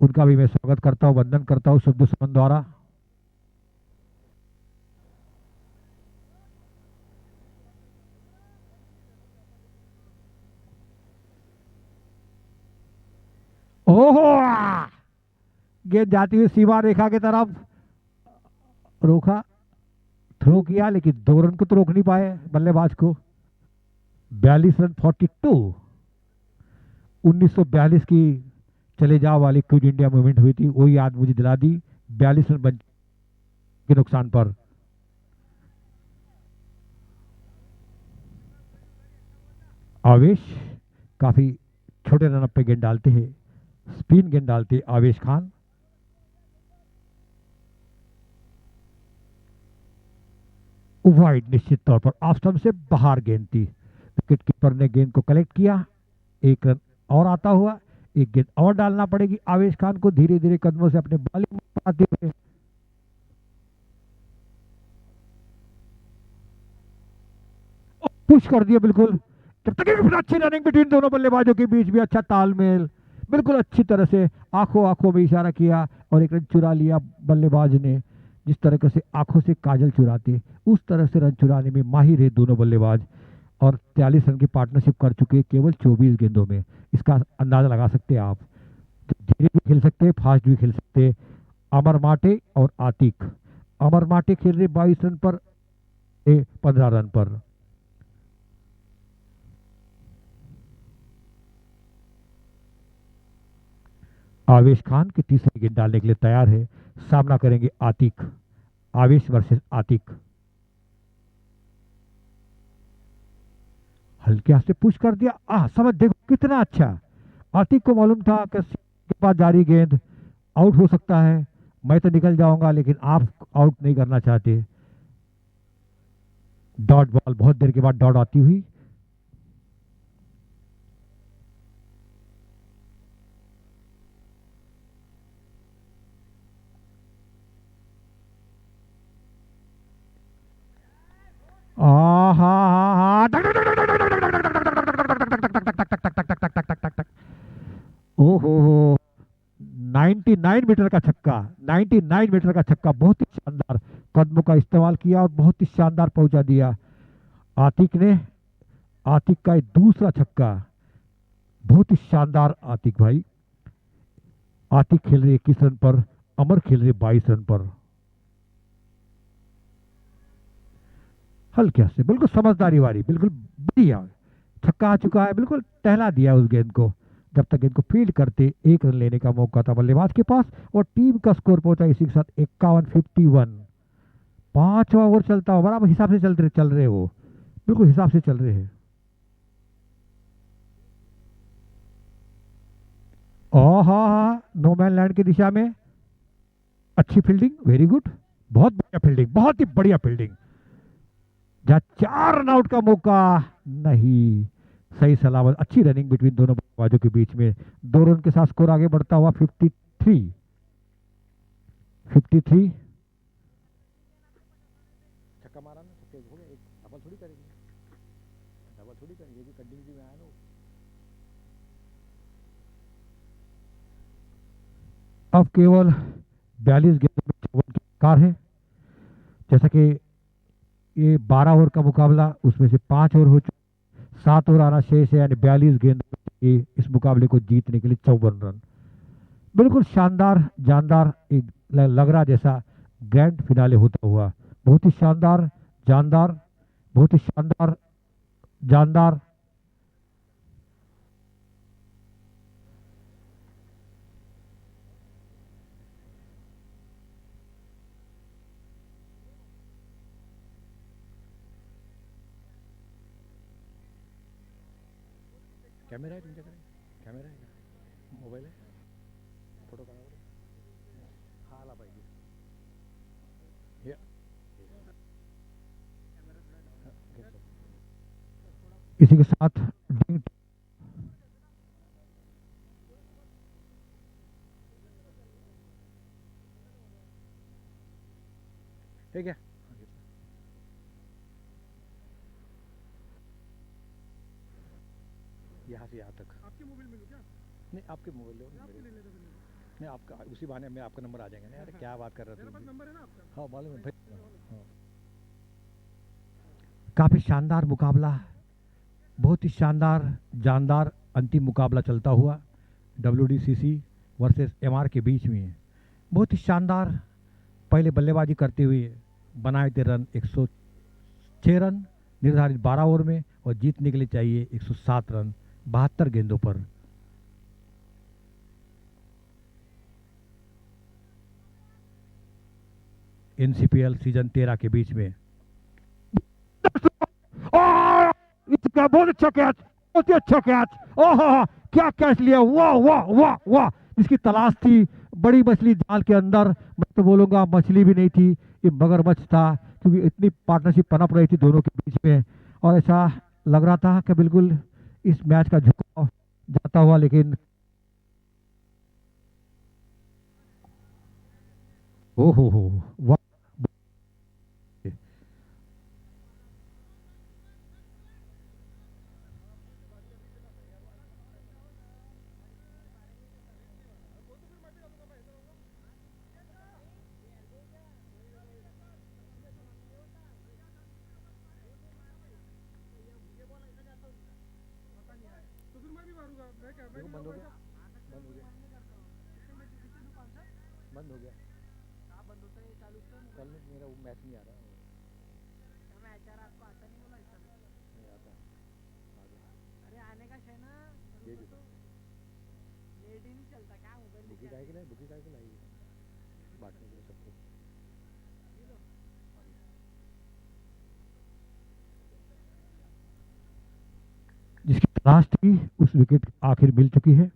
उनका भी मैं स्वागत करता हूँ, वंदन करता हूँ शब्द सुमन द्वारा। ओहो, गेंद जाती हुई सीमा रेखा की तरफ, रोका, थ्रो किया, लेकिन 2 रन को तो रोक नहीं पाए बल्लेबाज को। 42 रन 42। 1942 की चले जाओ वाली क्विट इंडिया मूवमेंट हुई थी, वो याद मुझे दिला दी 42 रन के नुकसान पर। आवेश काफी छोटे रन पे गेंद डालते हैं, स्पिन गेंद डालते हैं आवेश खान। वाइड निश्चित तौर पर ऑफ स्टंप से बाहर गेंद थी। विकेट कीपर ने गेंद को कलेक्ट किया, 1 रन और आता हुआ, एक गेंद और डालना पड़ेगी आवेश खान को धीरे धीरे कदमों से अपने बॉलिंग आते हुए। पुश कर दिया बिल्कुल, जब तक एक अच्छी रनिंग बिटवीन दोनों बल्लेबाजों के बीच भी, अच्छा तालमेल, बिल्कुल अच्छी तरह से आंखों आंखों में इशारा किया और 1 रन चुरा लिया बल्लेबाज ने। जिस तरह से आंखों से काजल चुराते, उस तरह से रन चुराने में माहिर है दोनों बल्लेबाज और 43 रन की पार्टनरशिप कर चुके हैं केवल 24 गेंदों में। इसका अंदाजा लगा सकते हैं आप। तो धीरे भी खेल सकते हैं, फास्ट भी खेल सकते हैं। अमर माटे और आतिक, अमर माटे खेल रहे 22 रन पर, 15 रन पर। आवेश खान की तीसरी गेंद डालने के लिए तैयार है, सामना करेंगे आतिक। आवेश वर्सेस आतिक। हल्के हाथ से पुश कर दिया, समझ देखो कितना अच्छा। आतिक को मालूम था कि के पास जारी गेंद आउट हो सकता है, मैं तो निकल जाऊंगा, लेकिन आप आउट नहीं करना चाहते। डॉट बॉल, बहुत देर के बाद डॉट आती हुई। ओहो, 99 मीटर का छक्का, 99 मीटर का छक्का, बहुत ही शानदार कदमों का इस्तेमाल किया और बहुत ही शानदार पहुंचा दिया आतिक ने। आतिक का ये दूसरा छक्का, बहुत ही शानदार आतिक भाई। आतिक खेल रहे 21 रन पर, अमर खेल रहे 22 रन पर। हल्के से, बिल्कुल समझदारी वाली, बिल्कुल बढ़िया छक्का आ चुका है, बिल्कुल टहला दिया उस गेंद को। जब तक गेंद को फील्ड करते 1 रन लेने का मौका था बल्लेबाज के पास, और टीम का स्कोर पहुंचा इसी के साथ 51-51। 5वां ओवर चलता हुआ, बराबर हिसाब से चल रहे हो, बिल्कुल हिसाब से चल रहे हैं। हाँ, नो मैन लैंड की दिशा में अच्छी फील्डिंग, वेरी गुड, बहुत बढ़िया फील्डिंग, बहुत ही बढ़िया फील्डिंग। जहाँ 4 रन आउट का मौका नहीं, सही सलामत अच्छी रनिंग बिटवीन दोनों बल्लेबाजों के बीच में। 2 रन के साथ स्कोर आगे बढ़ता हुआ 53। छक्का मारा ना, छक्के हो गए, एक डबल थोड़ी करेंगे, डबल थोड़ी करेंगे, कि कंटिन्यूटी में आया ना। अब केवल 42 गेंदों में 54 की कार है। जैसा कि ये 12 ओवर का मुकाबला, उसमें से 5 ओवर हो चुके, 7 ओवर आना शेष है, यानी 42 गेंदों में ये इस मुकाबले को जीतने के लिए 54 रन। बिल्कुल शानदार जानदार, एक लग रहा जैसा ग्रैंड फिनाले होता हुआ, बहुत ही शानदार जानदार, बहुत ही शानदार जानदार। कैमरा है तुमच्याकडे? कैमरा है का? मोबाईल आहे? फोटो काढा बरं. हा आला पाहिजे. हे इसी के साथ ड्रिंक है क्या? यहाँ से यहाँ तक आपके मोबाइल में लो क्या? नहीं, आपके मोबाइल लो आपके मेरे, ले लेता फिर मैं। नहीं आपका उसी बहाने में आपका नंबर आ जाएगा ना यार, क्या बात कर रहे मेरे पास थे। नंबर है ना आपका। हाँ मालूम है भाई। हाँ। काफी शानदार मुकाबला, बहुत ही शानदार जानदार अंतिम मुकाबला चलता हुआ WDCC वर्सेस MR के बीच में है। बहुत ही शानदार पहले बल्लेबाजी करते हुए बनाए थे रन 106 रन निर्धारित 12 ओवर में, और जीतने के लिए चाहिए 107 रन 72 गेंदों पर। NCPL सीजन 13 के बीच में इसका बहुत अच्छा कैच, बहुत ही अच्छा कैच। ओह क्या कैच लिया, वाह वाह वाह वाह, जिसकी तलाश थी बड़ी मछली जाल के अंदर। मैं तो बोलूंगा मछली भी नहीं थी, ये मगरमच्छ था, क्योंकि इतनी पार्टनरशिप पनप रही थी दोनों के बीच में, और ऐसा लग रहा था कि बिल्कुल इस मैच का झुकाव जाता हुआ, लेकिन ओ हो वाह। तो फिर मैं भी मारूंगा। मैं क्या मैं बंद हो गया, बंद हो गया, बंद हो गया। कहाँ बंद होता है? चालू था कल मेरा वो मैच नहीं आ रहा, मैच आ रहा, आपको आता नहीं बोला इस समय? नहीं आता आगे। अरे आने का है ना, ये भी तो नेट ही नहीं चलता क्या मोबाइल बुकी लेके काय के लिए, बुकी काय के लाई बांटने के लिए सबको। जिसकी तलाश थी उस विकेट आखिर मिल चुकी है।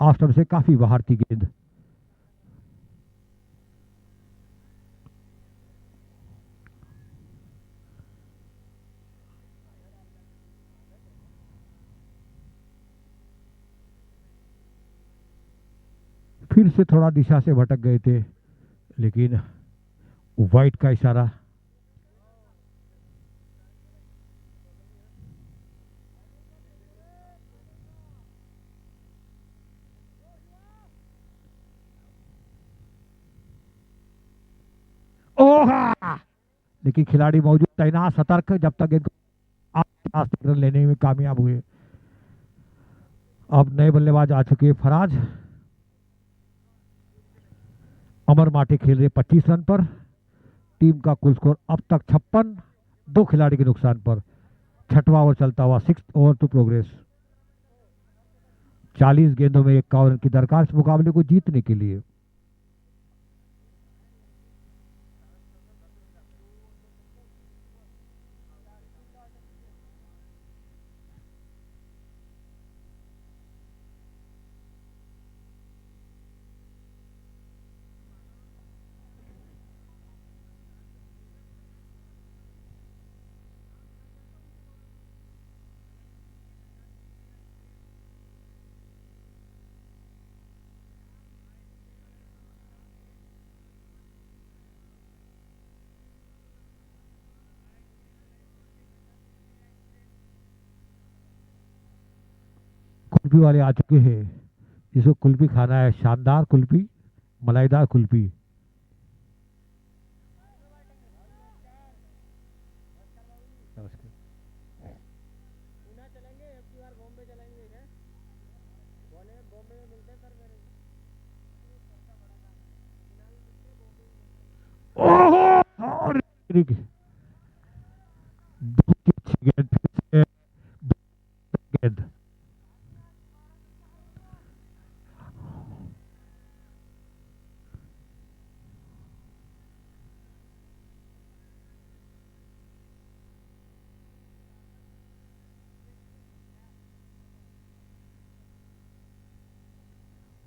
ऑफ स्टंप से काफी बाहर थी गेंद। फिर से थोड़ा दिशा से भटक गए थे, लेकिन वाइट का इशारा। ओहा, लेकिन खिलाड़ी मौजूद, तैनात, सतर्क, जब तक इनको आस रन लेने में कामयाब हुए। अब नए बल्लेबाज आ चुके हैं, फराज। अमर माटे खेल रहे 25 रन पर। टीम का कुल स्कोर अब तक 56, 2 खिलाड़ी के नुकसान पर। छठवां ओवर चलता हुआ, 6 ओवर टू प्रोग्रेस। 40 गेंदों में 51 रन की दरकार इस मुकाबले को जीतने के लिए। कुल्फी वाले आ चुके हैं, जिसको कुल्फी खाना है, शानदार कुल्फी, मलाईदार कुल्फी। नमस्कार। पूना चलेंगे, अब की बार बॉम्बे चलेंगे क्या? बोले बॉम्बे में मिलते हैं सर मेरे को। ओहो, और बहुत ही अच्छी गेंद, फिर से गेंद।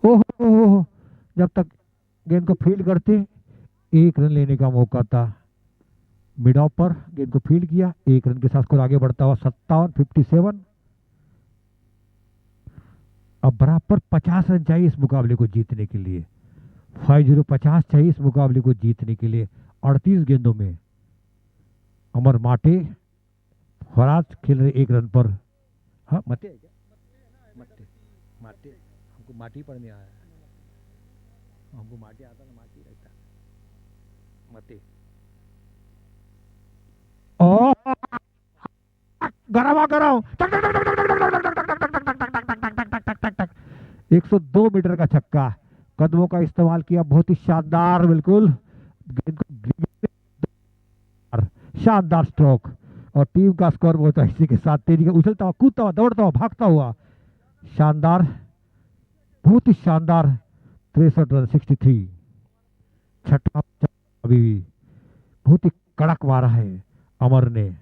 ओहो, जब तक गेंद को फील्ड करते, 1 रन लेने का मौका था। मिड ऑफ पर गेंद को फील्ड किया, 1 रन के साथ स्कोर आगे बढ़ता हुआ 57-57। अब बराबर 50 रन चाहिए इस मुकाबले को जीतने के लिए। 50 चाहिए इस मुकाबले को जीतने के लिए। 38 गेंदों में अमर माटे, फराज खेल रहे 1 रन पर। हाँ, मते है क्या? मते, माटे, हमको माटी पढ़ने आया है। हमको माटी आता ना, माटी रहता मते। ओ, गरम गरम, 102 मीटर का छक्का, कदमों का इस्तेमाल किया, बहुत ही शानदार, बिल्कुल गेंद को, शानदार स्ट्रोक। और टीम का स्कोर बहुत इसी के साथ तेजी का उछलता हुआ, कूदता हुआ, दौड़ता हुआ, भागता हुआ, शानदार, बहुत ही शानदार। 63 रन, 63। छठा अभी भी बहुत ही कड़क मारा है अमर ने।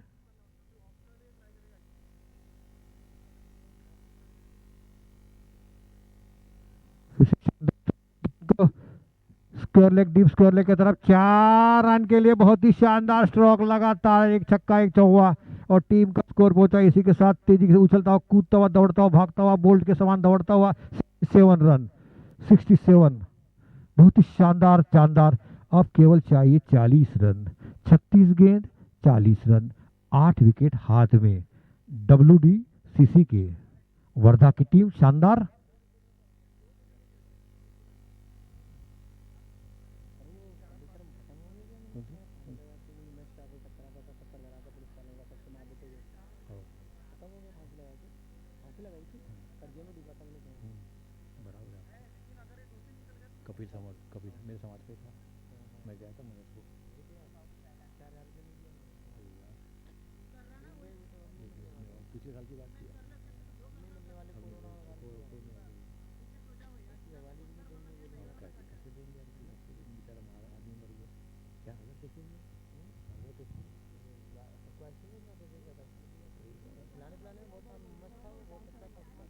Square leg, deep square leg की तरफ, 4 रन के लिए बहुत ही शानदार स्ट्रोक, लगातार एक छक्का एक चौवा। और टीम का स्कोर पहुंचा इसी के साथ तेजी से उछलता हुआ, कूदता हुआ, दौड़ता हुआ, भागता हुआ, बोल्ट के समान दौड़ता हुआ, 67 रन, 67। बहुत ही शानदार, शानदार। अब केवल चाहिए 40 रन, 36 गेंद, 40 रन, 8 विकेट हाथ में। WDCC के वर्धा की टीम शानदार। कपिल समाज, कपिल मेरे समाज पे था, मैं गया था, मैंने उसको पिछले साल की बात थी। कैसे देंगे, बेचारा हमारा आदमी मर गया, क्या हालत देखेंगे।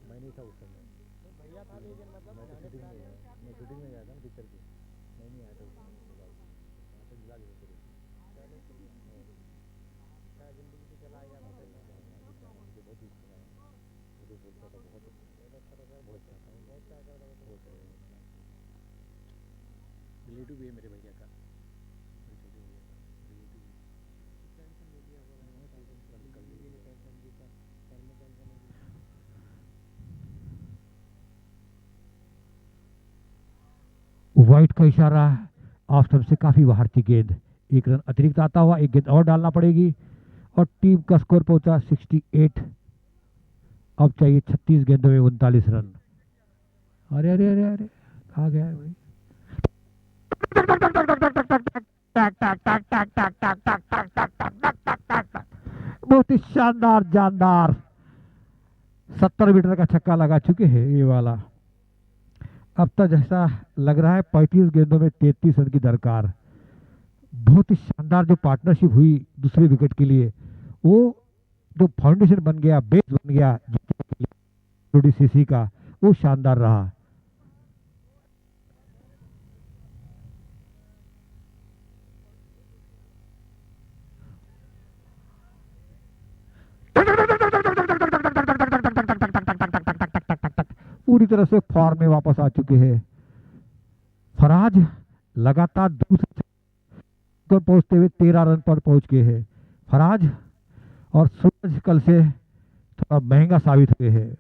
मैं नहीं था उस समय, भैया था लेकिन मतलब मैं तो शूटिंग में गया, मैं शूटिंग में गया था ना पिक्चर की, मैं नहीं आया था उस समय। वहाँ से मिला गया फिर जिंदगी से चला गया था। मुझे बहुत दुख लगा, मुझे बोलता था बहुत बहुत चाहता हूँ, बहुत रिलेटिव भी है मेरे भैया का, मेरे छोटे भैया। वाइट का इशारा, ऑफ स्टंप से काफी बाहर थी गेंद, एक रन अतिरिक्त आता हुआ, एक गेंद और डालना पड़ेगी और टीम का स्कोर पहुंचा 68। अब चाहिए 36 गेंदों में 39 रन। अरे अरे अरे अरे कहा गया है भाई। बहुत ही शानदार जानदार 70 मीटर का छक्का लगा चुके हैं ये वाला। अब तक जैसा लग रहा है 35 गेंदों में 33 रन की दरकार। बहुत ही शानदार जो पार्टनरशिप हुई दूसरे विकेट के लिए, वो जो फाउंडेशन बन गया, बेस बन गया डीसीसी का, वो शानदार रहा। पूरी तरह से फॉर्म में वापस आ चुके हैं फराज, लगातार दूसरे पर पहुंचते हुए 13 रन पर पहुंच गए हैं फराज, और सूरज कल से थोड़ा महंगा साबित हुए हैं।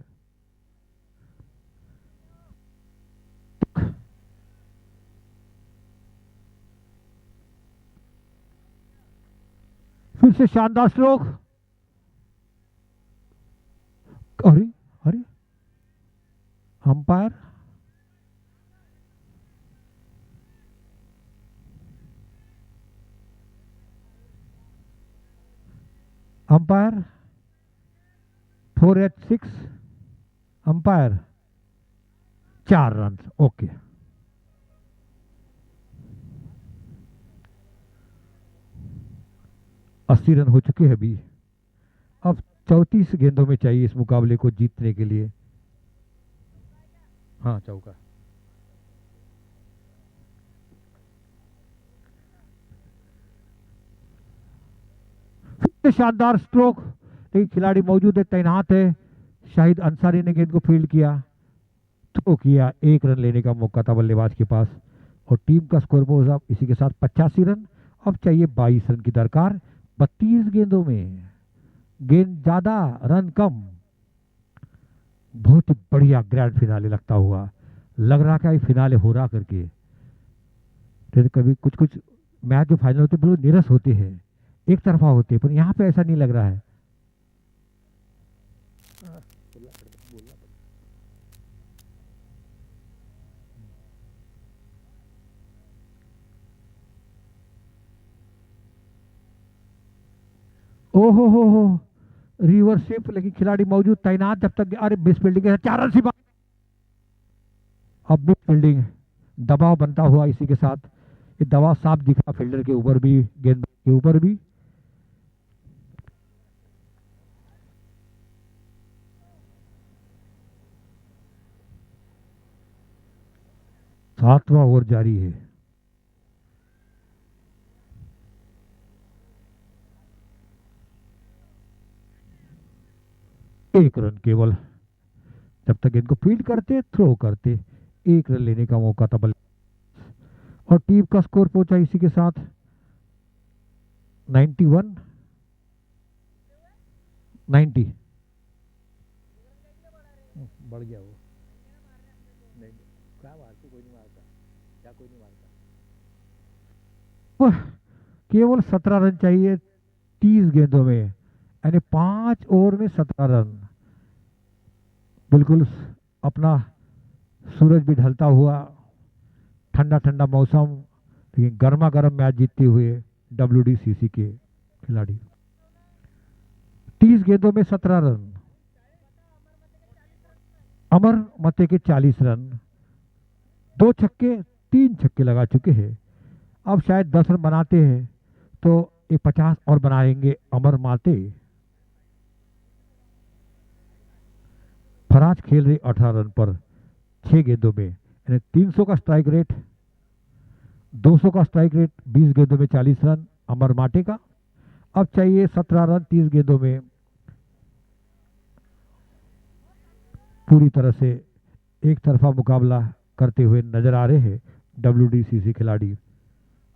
फिर से शानदार स्ट्रोक, अरे अरे umpire umpire 4-6, umpire 4 run. Okay, अस्सी रन हो चुके हैं अभी। अब 34 गेंदों में चाहिए इस मुकाबले को जीतने के लिए। हाँ चौका। शानदार स्ट्रोक, लेकिन खिलाड़ी मौजूद है, तैनात है। शाहिद अंसारी ने गेंद को फील्ड किया, थ्रो किया, 1 रन लेने का मौका था बल्लेबाज के पास और टीम का स्कोर पहुंचा इसी के साथ 85 रन। अब चाहिए 22 रन की दरकार 32 गेंदों में, गेंद ज्यादा रन कम। बहुत ही बढ़िया ग्रैंड फिनाले लगता हुआ, लग रहा क्या फिनाले हो रहा करके। तो कभी कुछ कुछ मैच जो फाइनल होते हैं बिल्कुल निरस होते हैं, एक तरफा होते हैं, पर यहाँ पे ऐसा नहीं लग रहा है। ओहो हो रिवर्स शिफ्ट, लेकिन खिलाड़ी मौजूद तैनात जब तक। अरे मिस फील्डिंग है, 4 रन सी बात। अब मिस फील्डिंग, दबाव बनता हुआ इसी के साथ, ये दबाव साफ दिखा फील्डर के ऊपर भी, गेंद के ऊपर भी। सातवां ओवर जारी है। एक रन केवल, जब तक इनको फील्ड करते थ्रो करते, 1 रन लेने का मौका था बल्ले, और टीम का स्कोर पहुंचा इसी के साथ 91 90। बढ़ गया वो, नहीं क्या मारती, कोई नहीं मारता, क्या कोई नहीं मारता। केवल 17 रन चाहिए 30 गेंदों में, यानी 5 ओवर में 17 रन। बिल्कुल अपना सूरज भी ढलता हुआ, ठंडा ठंडा मौसम, लेकिन गर्मा गर्म मैच जीतते हुए WDCC के खिलाड़ी। 30 गेंदों में 17 रन, अमर मते के 40 रन, 2 छक्के 3 छक्के लगा चुके हैं। अब शायद 10 रन बनाते हैं तो ये 50 और बनाएंगे अमर माते। फराज खेल रहे 18 रन पर 6 गेंदों में, यानी 300 का स्ट्राइक रेट, 200 का स्ट्राइक रेट, 20 गेंदों में 40 रन अमर माटे का। अब चाहिए 17 रन 30 गेंदों में, पूरी तरह से एक तरफा मुकाबला करते हुए नजर आ रहे हैं WDCC खिलाड़ी।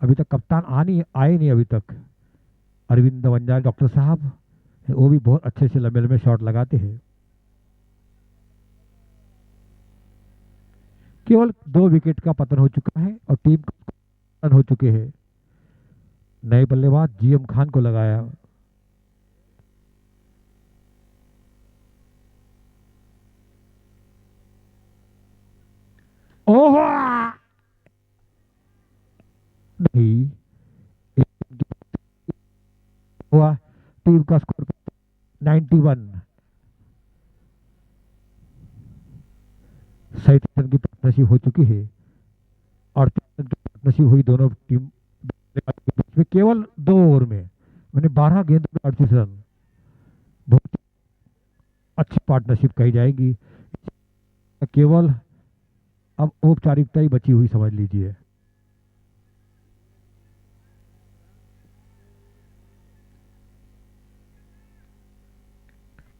अभी तक कप्तान आए नहीं अभी तक, अरविंद वंजाल डॉक्टर साहब, वो भी बहुत अच्छे से लंबे लंबे शॉट लगाते हैं। केवल 2 विकेट का पतन हो चुका है और टीम का पतन हो चुके हैं। नए बल्लेबाज जीएम खान को लगाया। ओह नहीं, हुआ टीम का स्कोर 91। 37 रन की पार्टनरशिप हो चुकी है। 38 रन की पार्टनरशिप हुई दोनों टीम के बीच में केवल 2 ओवर में, मैंने 12 गेंद में 38 रन। बहुत अच्छी पार्टनरशिप कही जाएगी। केवल अब औपचारिकता ही बची हुई समझ लीजिए।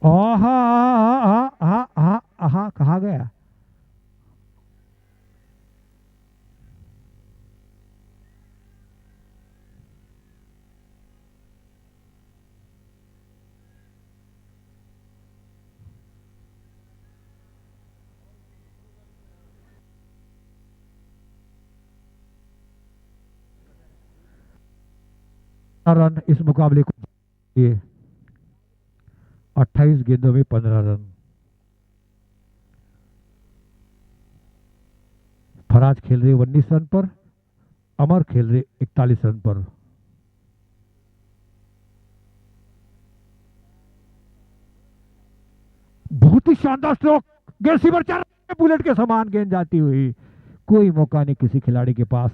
आहा आहा आहा आहा आहा, कहा गया। रन इस मुकाबले को लिए 28 गेंदों में 15 रन। फराज खेल रहे 19 रन पर, अमर खेल रहे 41 रन पर। बहुत ही शानदार स्ट्रोक, गेंद सीवर 4, बुलेट के समान गेंद जाती हुई, कोई मौका नहीं किसी खिलाड़ी के पास।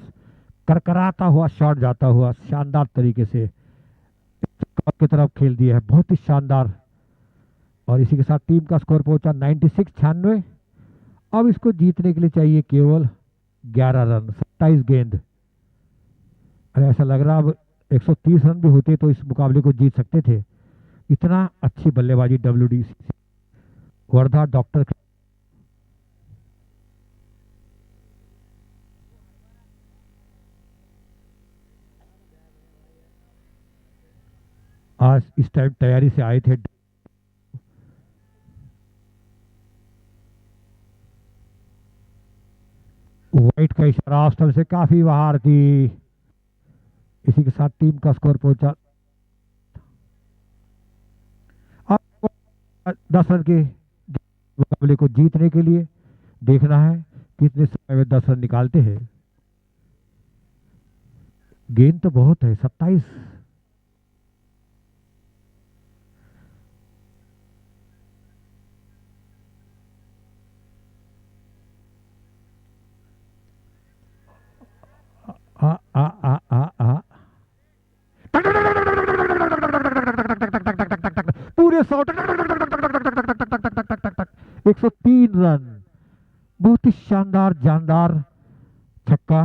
करकराता हुआ शॉट जाता हुआ शानदार तरीके से की तरफ खेल दिया है, बहुत ही शानदार। और इसी के साथ टीम का स्कोर पहुंचा 96-96। अब इसको जीतने के लिए चाहिए केवल 11 रन, 27 गेंद। अरे ऐसा लग रहा अब 130 रन भी होते तो इस मुकाबले को जीत सकते थे। इतना अच्छी बल्लेबाजी WDC वर्धा डॉक्टर। आज इस टाइम तैयारी से आए थे। व्हाइट का इशारा ऑफ स्टंप से काफी बाहर थी। इसी के साथ टीम का स्कोर पहुंचा। अब 10 रन के मुकाबले को जीतने के लिए देखना है कितने समय में 10 रन निकालते हैं। गेंद तो बहुत है, 27। आ आ आ आ आ पूरे 100, 103 रन। बहुत ही शानदार जानदार छक्का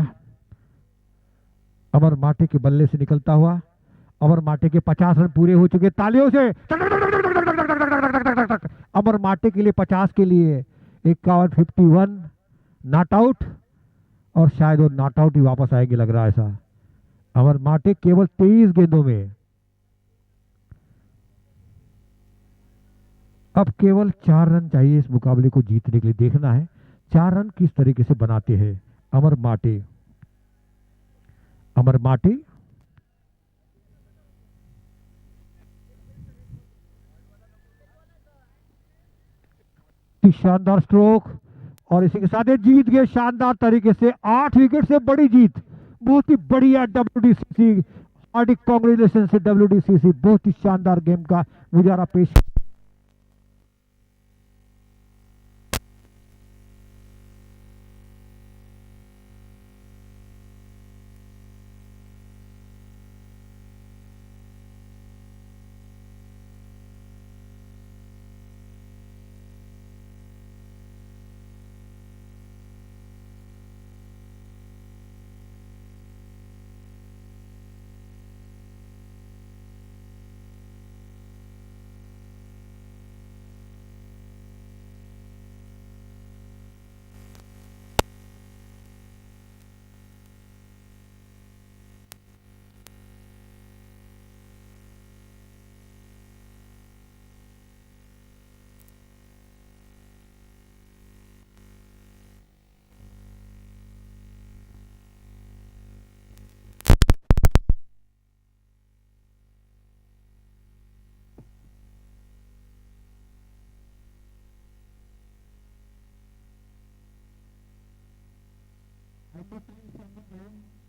अमर माटे के बल्ले से निकलता हुआ। अमर माटे के 50 रन पूरे हो चुके, तालियों से अमर माटे के लिए 50 के लिए 51 नॉट आउट। और शायद वो नॉट आउट ही वापस आएंगे लग रहा है ऐसा। अमर माटे केवल 23 गेंदों में। अब केवल 4 रन चाहिए इस मुकाबले को जीतने के लिए। देखना है 4 रन किस तरीके से बनाते हैं अमर माटे। अमर माटे की शानदार स्ट्रोक और इसी के साथ ये जीत गए शानदार तरीके से। 8 विकेट से बड़ी जीत, बहुत ही बढ़िया WDCC। हार्दिक कांग्रेचुलेशन से WDCC, बहुत ही शानदार गेम का गुजारा पेश। तो